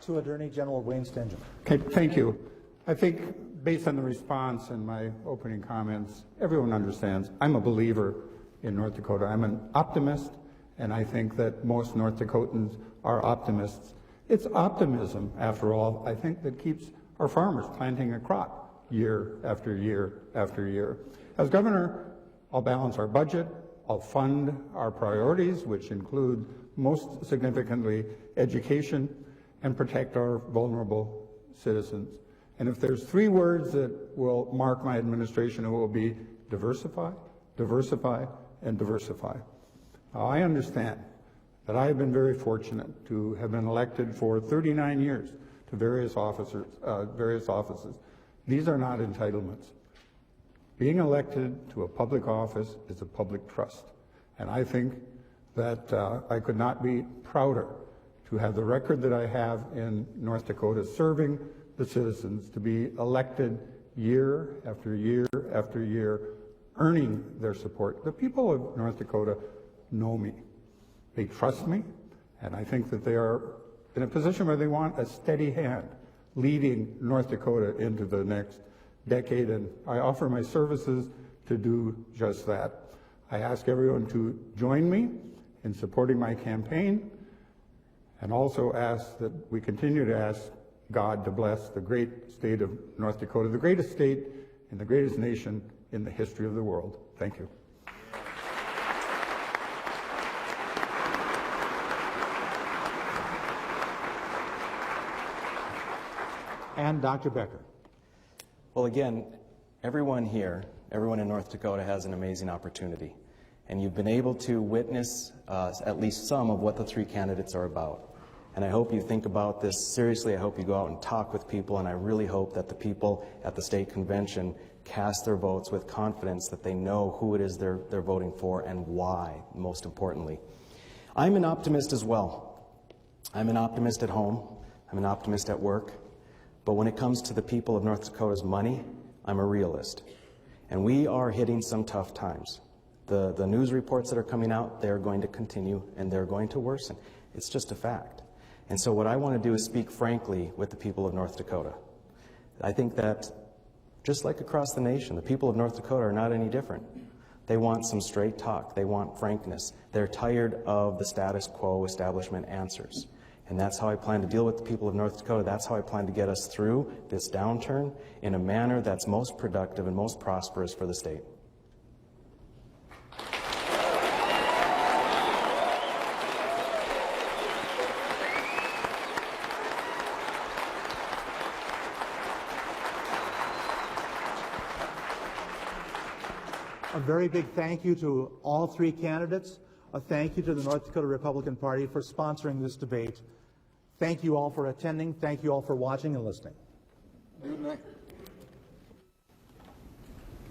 To Attorney General Wayne Stenton. Okay, thank you. I think based on the response and my opening comments, everyone understands I'm a believer in North Dakota. I'm an optimist, and I think that most North Dakotans are optimists. It's optimism, after all, I think, that keeps our farmers planting a crop year after year after year. As governor, I'll balance our budget, I'll fund our priorities, which include most significantly education, and protect our vulnerable citizens. And if there's 3 words that will mark my administration, it will be diversify, diversify, and diversify. Now, I understand that I have been very fortunate to have been elected for 39 years to various offices. These are not entitlements. Being elected to a public office is a public trust. And I think that I could not be prouder to have the record that I have in North Dakota serving the citizens, to be elected year after year after year, earning their support. The people of North Dakota know me. They trust me, and I think that they are in a position where they want a steady hand leading North Dakota into the next decade, and I offer my services to do just that. I ask everyone to join me in supporting my campaign, and also ask that we continue to ask God to bless the great state of North Dakota, the greatest state and the greatest nation in the history of the world. Thank you. And Dr. Becker. Well, again, everyone here, everyone in North Dakota has an amazing opportunity. And you've been able to witness at least some of what the three candidates are about. And I hope you think about this seriously. I hope you go out and talk with people, and I really hope that the people at the state convention cast their votes with confidence that they know who it is they're voting for and why, most importantly. I'm an optimist as well. I'm an optimist at home. I'm an optimist at work. But when it comes to the people of North Dakota's money, I'm a realist. And we are hitting some tough times. The news reports that are coming out, they're going to continue and they're going to worsen. It's just a fact. And so what I want to do is speak frankly with the people of North Dakota. I think that just like across the nation, the people of North Dakota are not any different. They want some straight talk. They want frankness. They're tired of the status quo establishment answers. And that's how I plan to deal with the people of North Dakota. That's how I plan to get us through this downturn in a manner that's most productive and most prosperous for the state. A very big thank you to all three candidates. A thank you to the North Dakota Republican Party for sponsoring this debate. Thank you all for attending. Thank you all for watching and listening.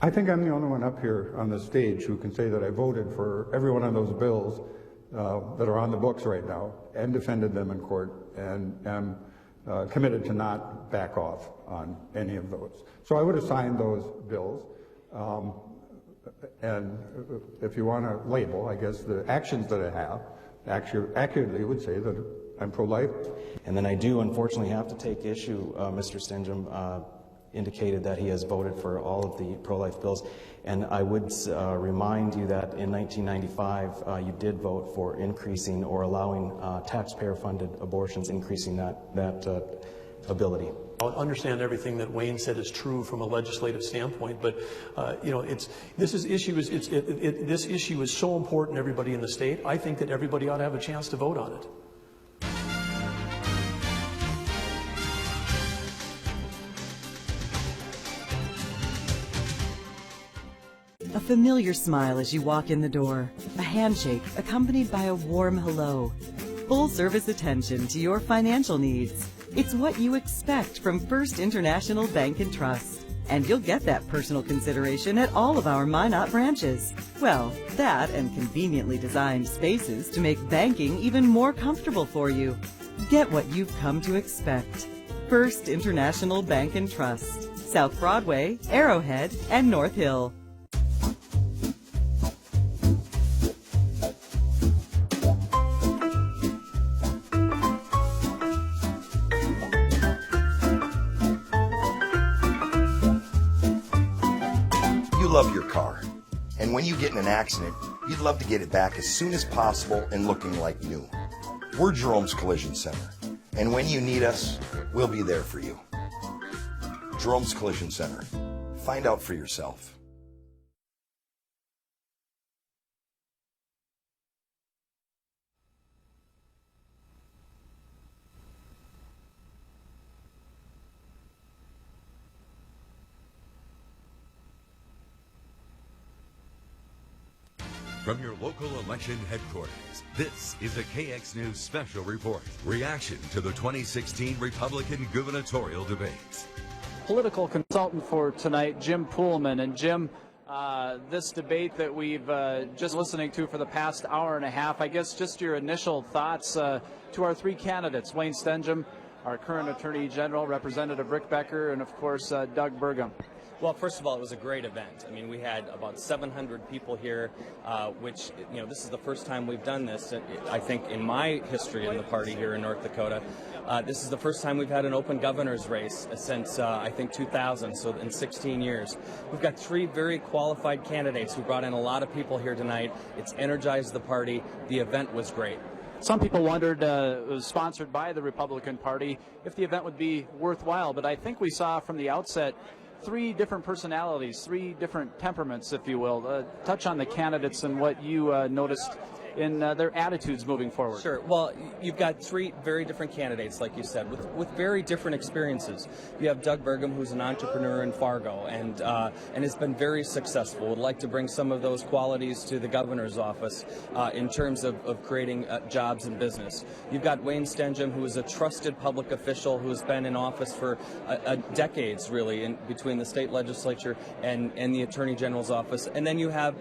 I think I'm the only one up here on the stage who can say that I voted for every one of those bills that are on the books right now and defended them in court, and am committed to not back off on any of those. So I would have signed those bills. And if you want to label, I guess, the actions that I have, actually accurately would say that I'm pro-life. And then I do unfortunately have to take issue. Mr. Stenjum indicated that he has voted for all of the pro-life bills. And I would remind you that in 1995, you did vote for increasing or allowing taxpayer-funded abortions, increasing that ability. I understand everything that Wayne said is true from a legislative standpoint, but you know, this issue is so important to everybody in the state. I think that everybody ought to have a chance to vote on it. A familiar smile as you walk in the door, a handshake accompanied by a warm hello, full-service attention to your financial needs. It's what you expect from First International Bank and Trust. And you'll get that personal consideration at all of our Minot branches. Well, that and conveniently designed spaces to make banking even more comfortable for you. Get what you've come to expect. First International Bank and Trust. South Broadway, Arrowhead, and North Hill. Love your car, and when you get in an accident, you'd love to get it back as soon as possible and looking like new. We're Jerome's Collision Center, and when you need us, we'll be there for you. Jerome's Collision Center. Find out for yourself. From your local election headquarters, this is a KX News special report. Reaction to the 2016 Republican gubernatorial debates. Political consultant for tonight, Jim Poolman. And Jim, this debate that we've just listening to for the past hour and a half, I guess just your initial thoughts to our three candidates, Wayne Stenjum, our current Attorney General, Representative Rick Becker, and of course Doug Burgum. Well, first of all, it was a great event. I mean, we had about 700 people here, which, you know, this is the first time we've done this, I think, in my history in the party here in North Dakota. This is the first time we've had an open governor's race since, I think, 2000, so in 16 years. We've got 3 very qualified candidates who brought in a lot of people here tonight. It's energized the party. The event was great. Some people wondered, it was sponsored by the Republican Party, if the event would be worthwhile, but I think we saw from the outset 3 different personalities, 3 different temperaments, if you will. Touch on the candidates and what you noticed in their attitudes moving forward. Sure. Well, you've got 3 very different candidates, like you said, with very different experiences. You have Doug Burgum, who's an entrepreneur in Fargo and has been very successful. Would like to bring some of those qualities to the governor's office in terms of creating jobs and business. You've got Wayne Stenjum, who is a trusted public official who has been in office for decades, really, between the state legislature and the Attorney General's office. And then you have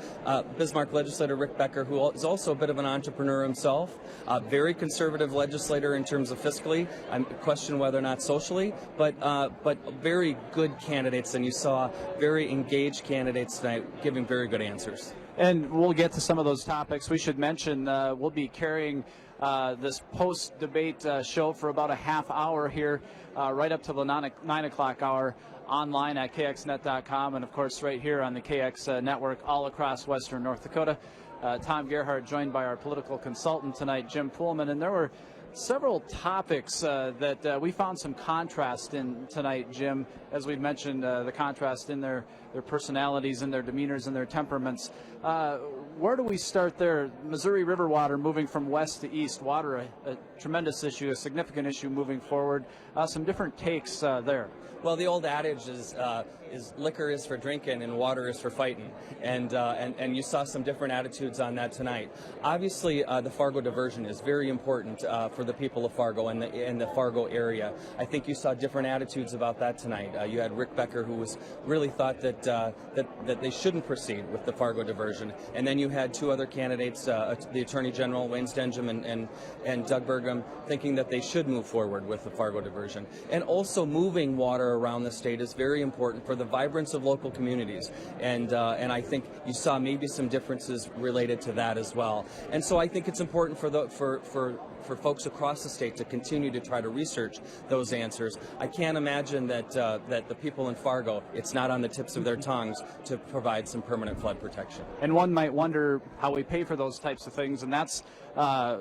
Bismarck legislator Rick Becker, who is also a bit of an entrepreneur himself, very conservative legislator in terms of fiscally. I question whether or not socially, but very good candidates, and you saw very engaged candidates tonight giving very good answers. And we'll get to some of those topics. We should mention we'll be carrying this post-debate show for about a half hour here, right up to the 9 o'clock hour, online at kxnet.com, and of course right here on the KX network all across western North Dakota. Tom Gerhardt joined by our political consultant tonight, Jim Poolman, and there were several topics that we found some contrast in tonight, Jim, as we've mentioned, the contrast in their personalities and their demeanors and their temperaments. Where do we start there? Missouri River water moving from west to east, water a tremendous issue, a significant issue moving forward. Some different takes there. Well, the old adage is liquor is for drinking and water is for fighting, and you saw some different attitudes on that tonight. Obviously, the Fargo diversion is very important for the people of Fargo and the Fargo area. I think you saw different attitudes about that tonight. You had Rick Becker, who really thought that they shouldn't proceed with the Fargo diversion, and then you had 2 other candidates, the Attorney General Wayne Stenjum and Doug Burgum, thinking that they should move forward with the Fargo diversion. And also moving water around the state is very important for the vibrance of local communities, and I think you saw maybe some differences related to that as well. And so I think it's important for folks across the state to continue to try to research those answers. I can't imagine that the people in Fargo, it's not on the tips of their tongues to provide some permanent flood protection. And one might wonder how we pay for those types of things, and that's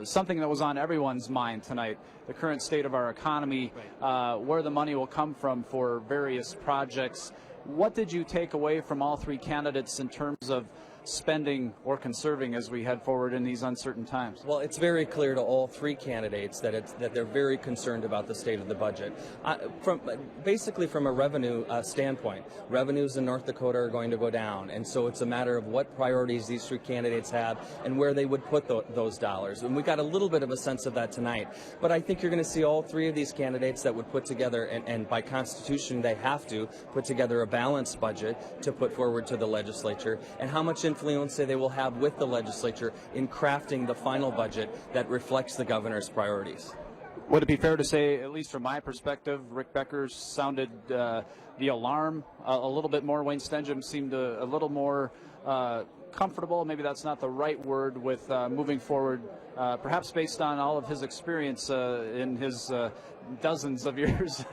something that was on everyone's mind tonight, the current state of our economy, where the money will come from for various projects. What did you take away from all 3 candidates in terms of spending or conserving as we head forward in these uncertain times? Well, it's very clear to all 3 candidates that they're very concerned about the state of the budget. Basically from a revenue standpoint, revenues in North Dakota are going to go down, and so it's a matter of what priorities these 3 candidates have and where they would put those dollars. And we got a little bit of a sense of that tonight. But I think you're going to see all 3 of these candidates that would put together, and by Constitution they have to put together a balanced budget to put forward to the legislature, and how much influence they will have with the legislature in crafting the final budget that reflects the governor's priorities. Would it be fair to say, at least from my perspective, Rick Becker sounded the alarm a little bit more? Wayne Stenjum seemed a little more comfortable, maybe that's not the right word, with moving forward, perhaps based on all of his experience in his dozens of years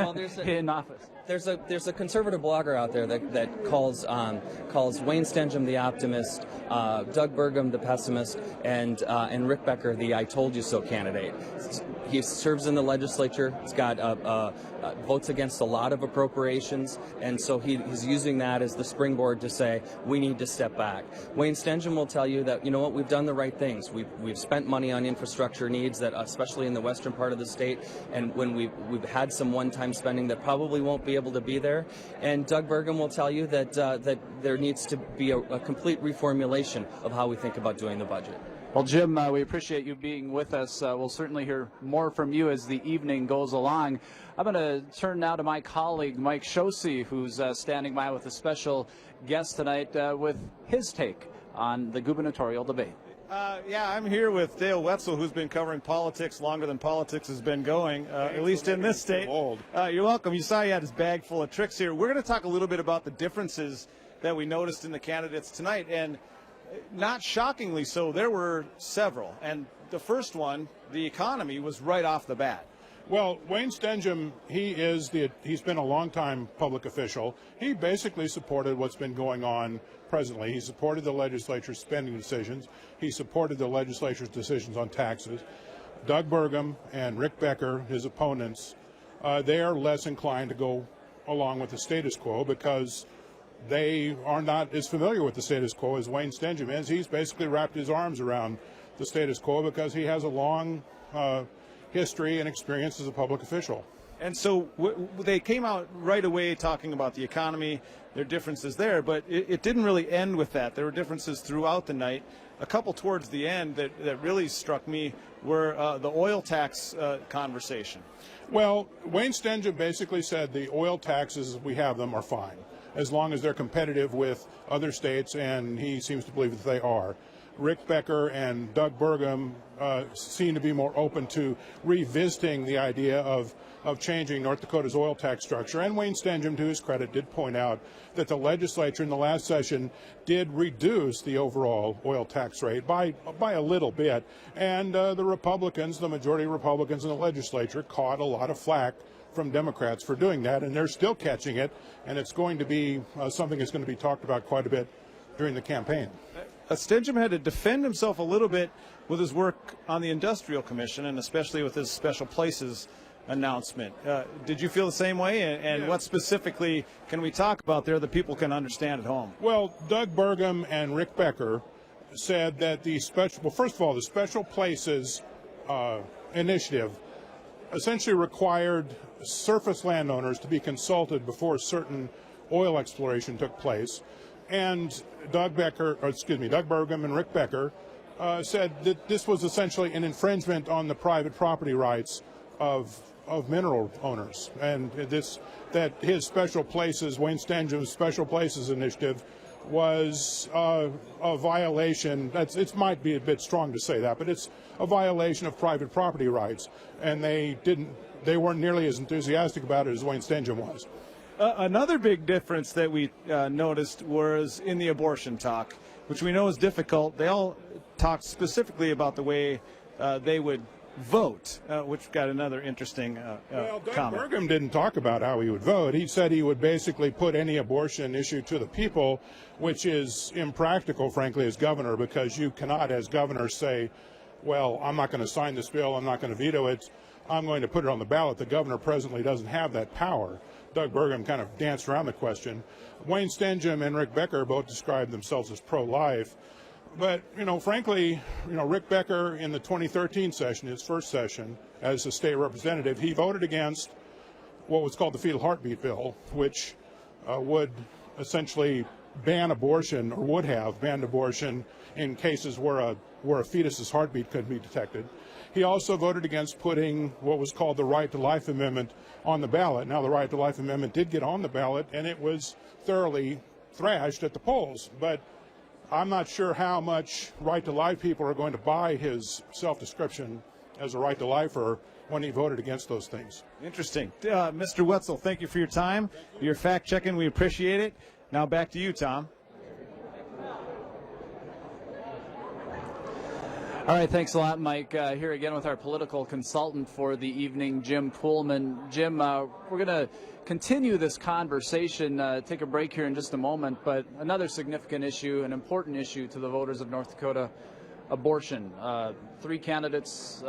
in office. There's a conservative blogger out there that calls Wayne Stenjum the optimist, Doug Burgum the pessimist, and Rick Becker the I told you so candidate. He serves in the legislature. He's got votes against a lot of appropriations, and so he's using that as the springboard to say we need to step back. Wayne Stenjum will tell you that, you know what, we've done the right things. We've spent money on infrastructure needs, that especially in the western part of the state, and when we've had some one-time spending that probably won't be able to be there. And Doug Burgum will tell you that there needs to be a complete reformulation of how we think about doing the budget. Well, Jim, we appreciate you being with us. We'll certainly hear more from you as the evening goes along. I'm going to turn now to my colleague, Mike Shosey, who's standing by with a special guest tonight with his take on the gubernatorial debate. Yeah, I'm here with Dale Wetzel, who's been covering politics longer than politics has been going, at least in this state. You're welcome. You saw he had his bag full of tricks here. We're going to talk a little bit about the differences that we noticed in the candidates tonight, and not shockingly so, there were several. And the first one, the economy, was right off the bat. Well, Wayne Stengham, he's been a long-time public official. He basically supported what's been going on presently. He supported the legislature's spending decisions. He supported the legislature's decisions on taxes. Doug Burgum and Rick Becker, his opponents, they are less inclined to go along with the status quo because they are not as familiar with the status quo as Wayne Stengham is. He's basically wrapped his arms around the status quo because he has a long history and experience as a public official. And so they came out right away talking about the economy, their differences there, but it didn't really end with that. There were differences throughout the night. A couple towards the end that really struck me were the oil tax conversation. Well, Wayne Stengham basically said the oil taxes as we have them are fine, as long as they're competitive with other states, and he seems to believe that they are. Rick Becker and Doug Burgum seem to be more open to revisiting the idea of changing North Dakota's oil tax structure. And Wayne Stengham, to his credit, did point out that the legislature in the last session did reduce the overall oil tax rate by a little bit. And the Republicans, the majority of Republicans in the legislature, caught a lot of flack from Democrats for doing that, and they're still catching it. And it's going to be something that's going to be talked about quite a bit during the campaign. Stengham had to defend himself a little bit with his work on the Industrial Commission, and especially with his special places announcement. Did you feel the same way? And what specifically can we talk about there that people can understand at home? Well, Doug Burgum and Rick Becker said that first of all, the special places initiative essentially required surface landowners to be consulted before certain oil exploration took place. And Doug Burgum and Rick Becker said that this was essentially an infringement on the private property rights of mineral owners, and that his special places, Wayne Stengham's special places initiative, was a violation. It might be a bit strong to say that, but it's a violation of private property rights, and they weren't nearly as enthusiastic about it as Wayne Stengham was. Another big difference that we noticed was in the abortion talk, which we know is difficult. They all talked specifically about the way they would vote, which got another interesting comment. Doug Burgum didn't talk about how he would vote. He said he would basically put any abortion issue to the people, which is impractical, frankly, as governor, because you cannot, as governor, say, well, I'm not going to sign this bill, I'm not going to veto it, I'm going to put it on the ballot. The governor presently doesn't have that power. Doug Burgum kind of danced around the question. Wayne Stengham and Rick Becker both described themselves as pro-life. But, frankly, Rick Becker in the 2013 session, his first session as a state representative, he voted against what was called the fetal heartbeat bill, which would essentially ban abortion, or would have banned abortion in cases where a fetus's heartbeat could be detected. He also voted against putting what was called the Right to Life Amendment on the ballot. Now, the Right to Life Amendment did get on the ballot, and it was thoroughly thrashed at the polls. But I'm not sure how much right to life people are going to buy his self-description as a right to lifer when he voted against those things. Interesting. Mr. Wetzel, thank you for your time, your fact-checking. We appreciate it. Now back to you, Tom. All right, thanks a lot, Mike. Here again with our political consultant for the evening, Jim Poolman. Jim, we're going to continue this conversation, take a break here in just a moment, but another significant issue, an important issue to the voters of North Dakota, abortion. Three candidates.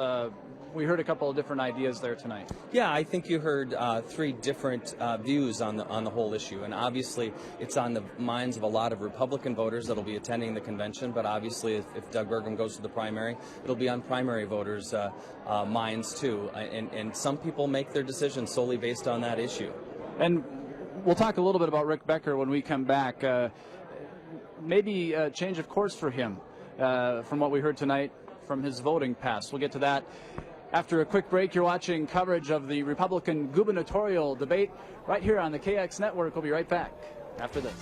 We heard a couple of different ideas there tonight. Yeah, I think you heard three different views on the whole issue, and obviously it's on the minds of a lot of Republican voters that'll be attending the convention, but obviously if Doug Burgum goes to the primary, it'll be on primary voters' minds too, and some people make their decisions solely based on that issue. And we'll talk a little bit about Rick Becker when we come back. Maybe a change of course for him from what we heard tonight from his voting past. We'll get to that after a quick break. You're watching coverage of the Republican gubernatorial debate right here on the KX Network. We'll be right back after this.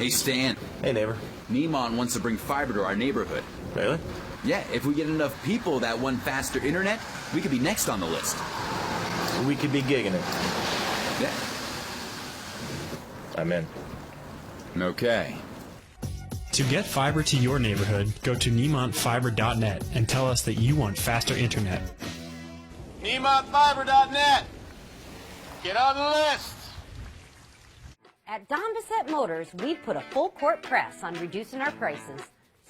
Hey, Stan. Hey, neighbor. Neiman wants to bring fiber to our neighborhood. Really? Yeah, if we get enough people that want faster internet, we could be next on the list. We could be gigging it. Yeah. I'm in. Okay. To get fiber to your neighborhood, go to NemontFiber.net and tell us that you want faster internet. NemontFiber.net. Get on the list. At Don Bissett Motors, we've put a full court press on reducing our prices,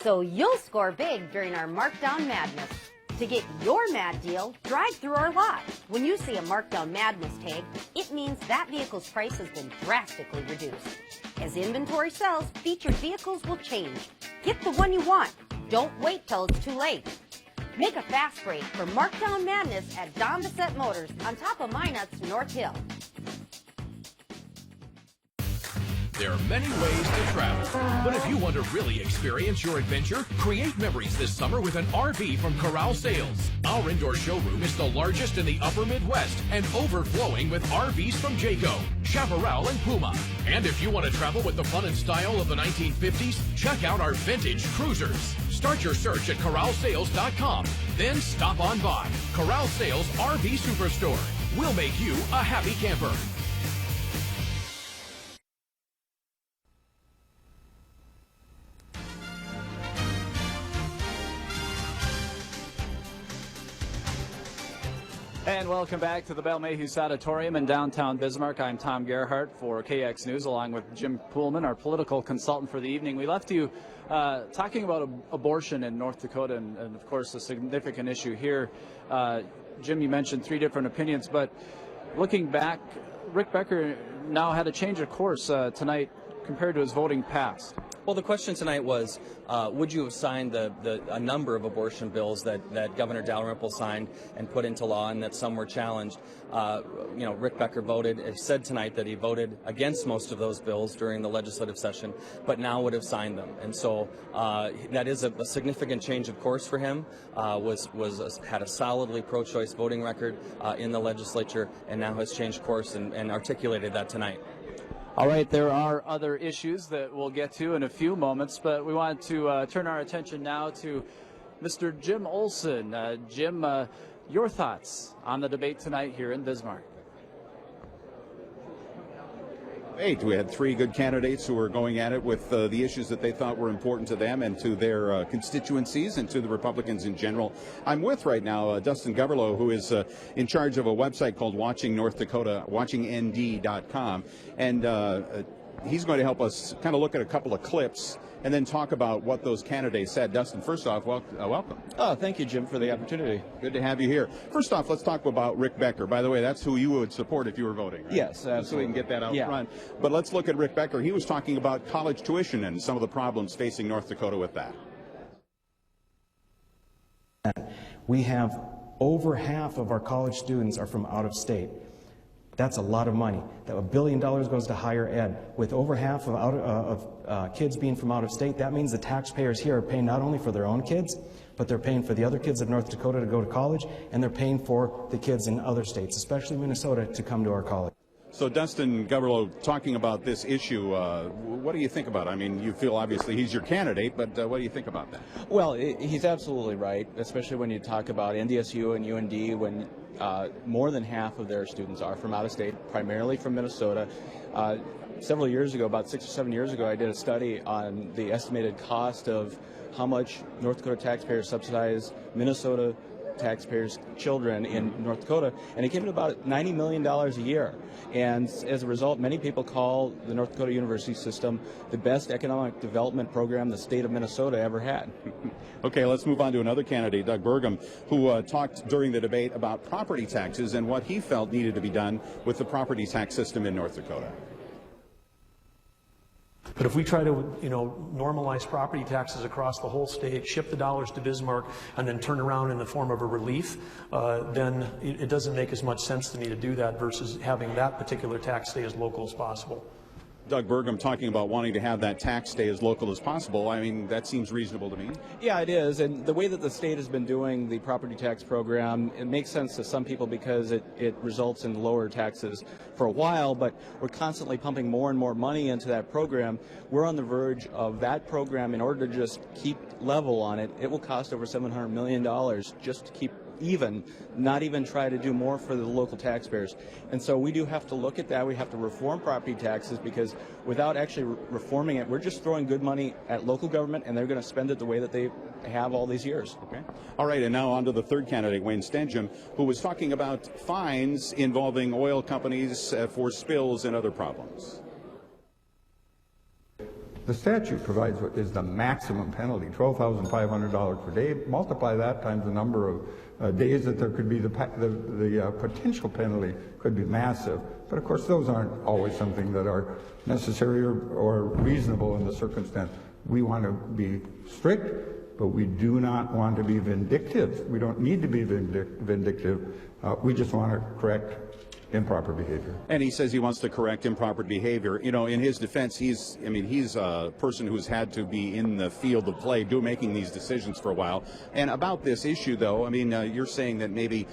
so you'll score big during our markdown madness. To get your mad deal, drive through our lot. When you see a markdown madness tag, it means that vehicle's price has been drastically reduced. As inventory sells, featured vehicles will change. Get the one you want. Don't wait till it's too late. Make a fast break for markdown madness at Don Bissett Motors on top of Minot's North Hill. There are many ways to travel, but if you want to really experience your adventure, create memories this summer with an RV from Corral Sales. Our indoor showroom is the largest in the upper Midwest and overflowing with RVs from Jayco, Chaparral, and Puma. And if you want to travel with the fun and style of the 1950s, check out our vintage cruisers. Start your search at corralsales.com, then stop on by. Corral Sales RV Superstore. We'll make you a happy camper. And welcome back to the Bell Mayhews Auditorium in downtown Bismarck. I'm Tom Gerhardt for KX News, along with Jim Poolman, our political consultant for the evening. We left you talking about abortion in North Dakota, and of course, a significant issue here. Jim, you mentioned 3 different opinions, but looking back, Rick Becker now had a change of course tonight compared to his voting past. Well, the question tonight was, would you have signed a number of abortion bills that Governor Dalrymple signed and put into law, and that some were challenged? Rick Becker said tonight that he voted against most of those bills during the legislative session, but now would have signed them. And so that is a significant change of course for him. Had a solidly pro-choice voting record in the legislature, and now has changed course and articulated that tonight. All right, there are other issues that we'll get to in a few moments, but we want to turn our attention now to Mr. Jim Olson. Jim, your thoughts on the debate tonight here in Bismarck? We had 3 good candidates who were going at it with the issues that they thought were important to them and to their constituencies and to the Republicans in general. I'm with right now Dustin Goverlow, who is in charge of a website called Watching North Dakota, watchingnd.com, and he's going to help us kind of look at a couple of clips and then talk about what those candidates said. Dustin, first off, welcome. Oh, thank you, Jim, for the opportunity. Good to have you here. First off, let's talk about Rick Becker. By the way, that's who you would support if you were voting, right? Yes, absolutely. So we can get that out front. But let's look at Rick Becker. He was talking about college tuition and some of the problems facing North Dakota with that. We have over half of our college students are from out of state. That's a lot of money. That $1 billion goes to higher ed. With over half of kids being from out of state, that means the taxpayers here are paying not only for their own kids, but they're paying for the other kids of North Dakota to go to college, and they're paying for the kids in other states, especially Minnesota, to come to our college. So Dustin Goverlow, talking about this issue, what do you think about it? I mean, you feel obviously he's your candidate, but what do you think about that? Well, he's absolutely right, especially when you talk about NDSU and UND, when more than half of their students are from out of state, primarily from Minnesota. Several years ago, about 6 or 7 years ago, I did a study on the estimated cost of how much North Dakota taxpayers subsidize Minnesota taxpayers' children in North Dakota, and it came to about $90 million a year. And as a result, many people call the North Dakota university system the best economic development program the state of Minnesota ever had. Okay, let's move on to another candidate, Doug Burgum, who talked during the debate about property taxes and what he felt needed to be done with the property tax system in North Dakota. But if we try to, normalize property taxes across the whole state, ship the dollars to Bismarck, and then turn around in the form of a relief, then it doesn't make as much sense to me to do that versus having that particular tax stay as local as possible. Doug Burgum talking about wanting to have that tax stay as local as possible. I mean, that seems reasonable to me. Yeah, it is. And the way that the state has been doing the property tax program, it makes sense to some people because it results in lower taxes for a while, but we're constantly pumping more and more money into that program. We're on the verge of that program. In order to just keep level on it, it will cost over $700 million just to keep even, not even try to do more for the local taxpayers. And so we do have to look at that. We have to reform property taxes, because without actually reforming it, we're just throwing good money at local government, and they're going to spend it the way that they have all these years. Okay. All right, and now on to the third candidate, Wayne Stenjum, who was talking about fines involving oil companies for spills and other problems. The statute provides what is the maximum penalty, $12,500 per day. Multiply that times the number of days that there could be, the potential penalty could be massive. But of course, those aren't always something that are necessary or reasonable in the circumstance. We want to be strict, but we do not want to be vindictive. We don't need to be vindictive. We just want to correct improper behavior. And he says he wants to correct improper behavior. You know, in his defense, he's a person who's had to be in the field of play, making these decisions for a while. And about this issue, though, I mean, you're saying that maybe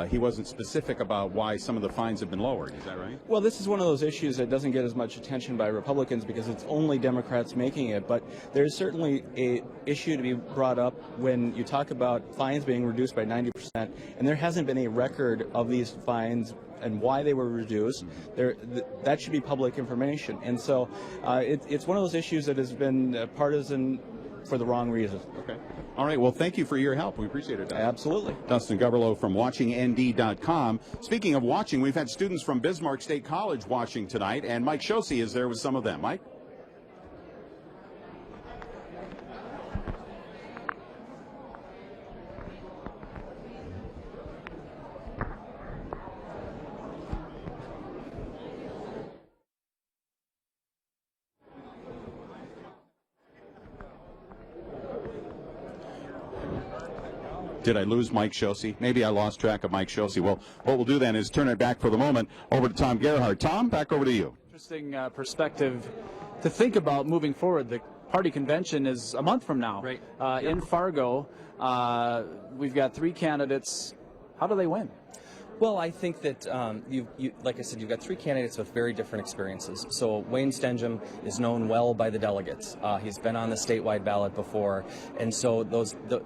he wasn't specific about why some of the fines have been lowered. Is that right? Well, this is one of those issues that doesn't get as much attention by Republicans because it's only Democrats making it. But there's certainly an issue to be brought up when you talk about fines being reduced by 90%, and there hasn't been a record of these fines and why they were reduced. That should be public information. And so it's one of those issues that has been partisan for the wrong reason. Okay. All right. Well, thank you for your help. We appreciate it, Dustin. Absolutely. Dustin Goverlow from WatchingND.com. Speaking of watching, we've had students from Bismarck State College watching tonight, and Mike Shosey is there with some of them. Mike? Did I lose Mike Shosey? Maybe I lost track of Mike Shosey. Well, what we'll do then is turn it back for the moment over to Tom Gerhardt. Tom, back over to you. Interesting perspective to think about moving forward. The party convention is a month from now. Right. In Fargo. We've got three candidates. How do they win? Well, I think that, like I said, you've got three candidates with very different experiences. So Wayne Stenjum is known well by the delegates. He's been on the statewide ballot before, and so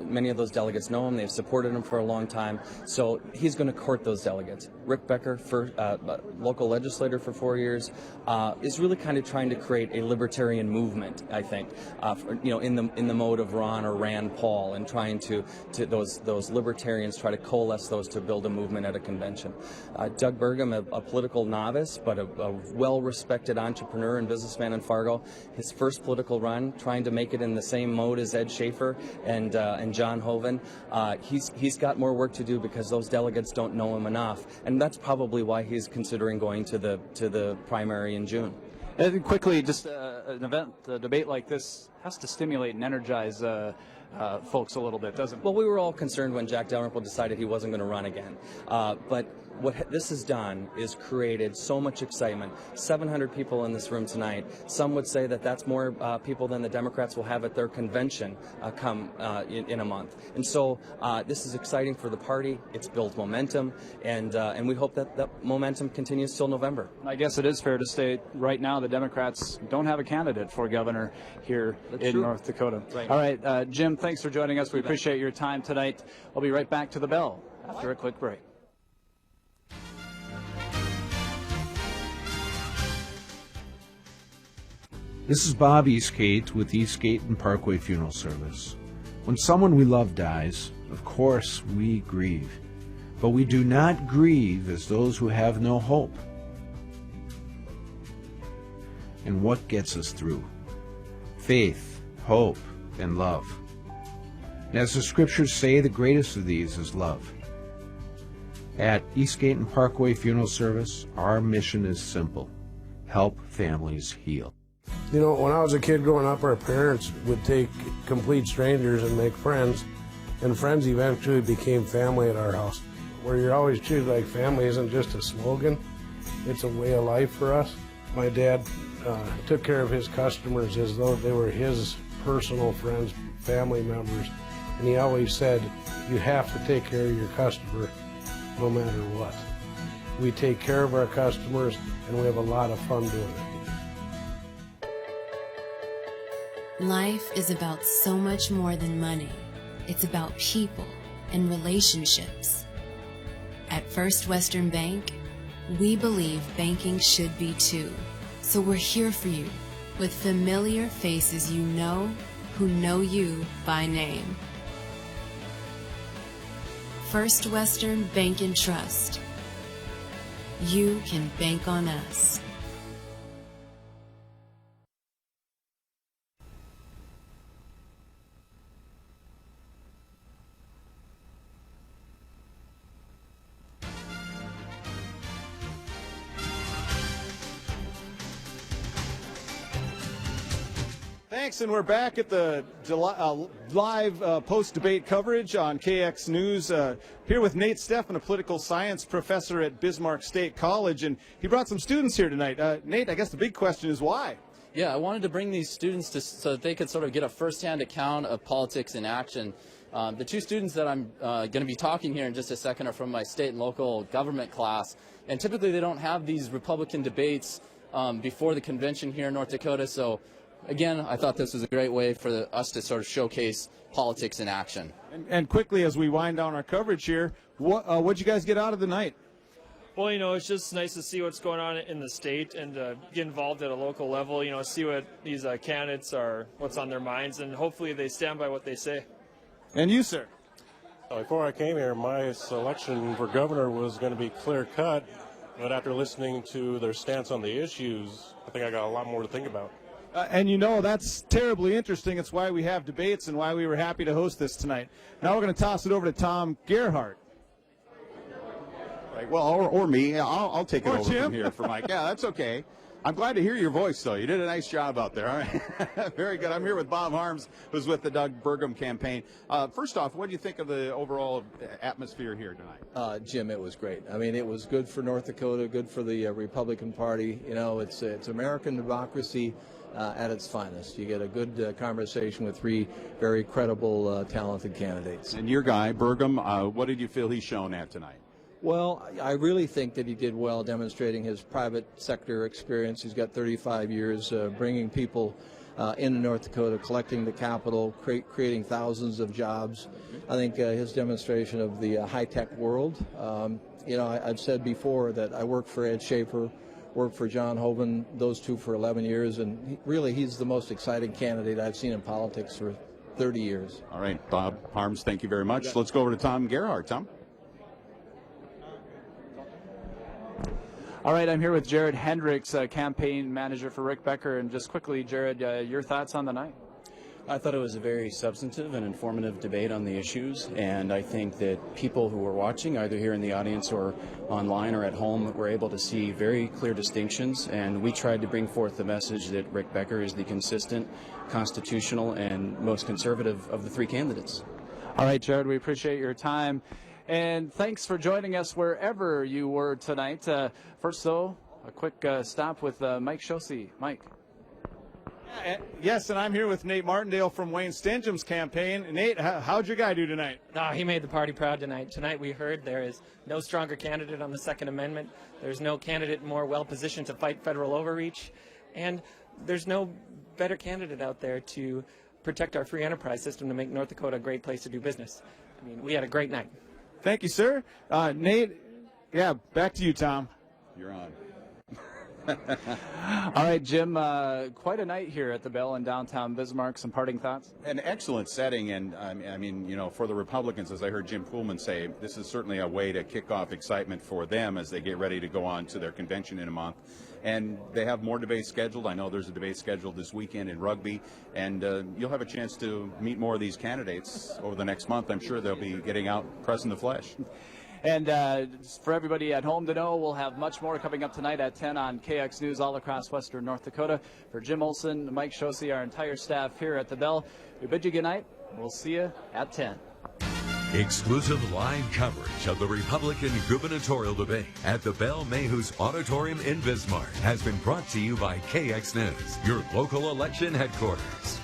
many of those delegates know him. They've supported him for a long time, so he's going to court those delegates. Rick Becker, local legislator for 4 years, is really kind of trying to create a libertarian movement, I think, in the mode of Ron or Rand Paul, and trying to those libertarians try to coalesce those to build a movement at a convention. Doug Burgum, a political novice, but a well-respected entrepreneur and businessman in Fargo. His first political run, trying to make it in the same mode as Ed Schaefer and John Hoeven. He's got more work to do because those delegates don't know him enough, and that's probably why he's considering going to the primary in June. And quickly, just an event, a debate like this has to stimulate and energize folks a little bit, doesn't it? Well, we were all concerned when Jack Dalrymple decided he wasn't going to run again. But what this has done is created so much excitement. 700 people in this room tonight. Some would say that that's more people than the Democrats will have at their convention come in a month. And so this is exciting for the party. It's built momentum, and we hope that momentum continues till November. I guess it is fair to state right now the Democrats don't have a candidate for governor here in North Dakota. Right. All right, Jim, thanks for joining us. We appreciate your time tonight. I'll be right back to the bell after a quick break. This is Bob Eastgate with Eastgate and Parkway Funeral Service. When someone we love dies, of course we grieve. But we do not grieve as those who have no hope. And what gets us through? Faith, hope, and love. And as the scriptures say, the greatest of these is love. At Eastgate and Parkway Funeral Service, our mission is simple: help families heal. You know, when I was a kid growing up, our parents would take complete strangers and make friends, and friends eventually became family at our house. Where you're always treated like family isn't just a slogan, it's a way of life for us. My dad took care of his customers as though they were his personal friends, family members. And he always said, you have to take care of your customer no matter what. We take care of our customers, and we have a lot of fun doing it. Life is about so much more than money. It's about people and relationships. At First Western Bank, we believe banking should be too. So we're here for you with familiar faces you know who know you by name. First Western Bank and Trust. You can bank on us. Thanks, and we're back at the live post-debate coverage on KX News. Here with Nate Steffen, a political science professor at Bismarck State College, and he brought some students here tonight. Nate, I guess the big question is why? Yeah, I wanted to bring these students so that they could sort of get a first-hand account of politics in action. The two students that I'm going to be talking here in just a second are from my state and local government class, and typically they don't have these Republican debates before the convention here in North Dakota, so again, I thought this was a great way for us to sort of showcase politics in action. And quickly, as we wind down our coverage here, what'd you guys get out of the night? Well, you know, it's just nice to see what's going on in the state and get involved at a local level, you know, see what these candidates are, what's on their minds, and hopefully they stand by what they say. And you, sir? Before I came here, my selection for governor was going to be clear-cut, but after listening to their stance on the issues, I think I got a lot more to think about. And you know, that's terribly interesting. It's why we have debates and why we were happy to host this tonight. Now we're going to toss it over to Tom Gerhardt. Right, well, or me. I'll take it Or over Jim. from here for Mike. Yeah, that's okay. I'm glad to hear your voice, though. You did a nice job out there. All right. Very good. I'm here with Bob Harms, who's with the Doug Burgum campaign. First off, what do you think of the overall atmosphere here tonight? Jim, it was great. I mean, it was good for North Dakota, good for the Republican Party. You know, it's American democracy at its finest. You get a good conversation with three very credible, talented candidates. And your guy, Burgum, what did you feel he's shown at tonight? Well, I really think that he did well demonstrating his private sector experience. He's got 35 years bringing people into North Dakota, collecting the capital, creating thousands of jobs. I think his demonstration of the high-tech world, you know, I've said before that I worked for Ed Schaefer, worked for John Hoeven, those two for 11 years, and he's the most exciting candidate I've seen in politics for 30 years. All right, Bob Harms, thank you very much. Let's go over to Tom Gerhardt. Tom? All right, I'm here with Jared Hendricks, campaign manager for Rick Becker. And just quickly, Jared, your thoughts on the night? I thought it was a very substantive and informative debate on the issues, and I think that people who were watching, either here in the audience or online or at home, were able to see very clear distinctions, and we tried to bring forth the message that Rick Becker is the consistent, constitutional, and most conservative of the three candidates. All right, Jared, we appreciate your time. And thanks for joining us wherever you were tonight. First, though, a quick stop with Mike Shosey. Mike. Yes, and I'm here with Nate Martindale from Wayne Stenjum's campaign. Nate, how'd your guy do tonight? He made the party proud tonight. Tonight we heard there is no stronger candidate on the Second Amendment. There's no candidate more well-positioned to fight federal overreach. And there's no better candidate out there to protect our free enterprise system to make North Dakota a great place to do business. I mean, we had a great night. Thank you, sir. Nate, yeah, back to you, Tom. You're on. All right, Jim, quite a night here at the Bell in downtown Bismarck. Some parting thoughts? An excellent setting, and I mean, you know, for the Republicans, as I heard Jim Poolman say, this is certainly a way to kick off excitement for them as they get ready to go on to their convention in a month. And they have more debates scheduled. I know there's a debate scheduled this weekend in rugby, and you'll have a chance to meet more of these candidates over the next month. I'm sure they'll be getting out, pressing the flesh. And for everybody at home to know, we'll have much more coming up tonight at 10 on KX News all across western North Dakota. For Jim Olson, Mike Shosey, our entire staff here at the Bell, we bid you good night. We'll see you at 10. Exclusive live coverage of the Republican gubernatorial debate at the Bell Mayhews Auditorium in Bismarck has been brought to you by KX News, your local election headquarters.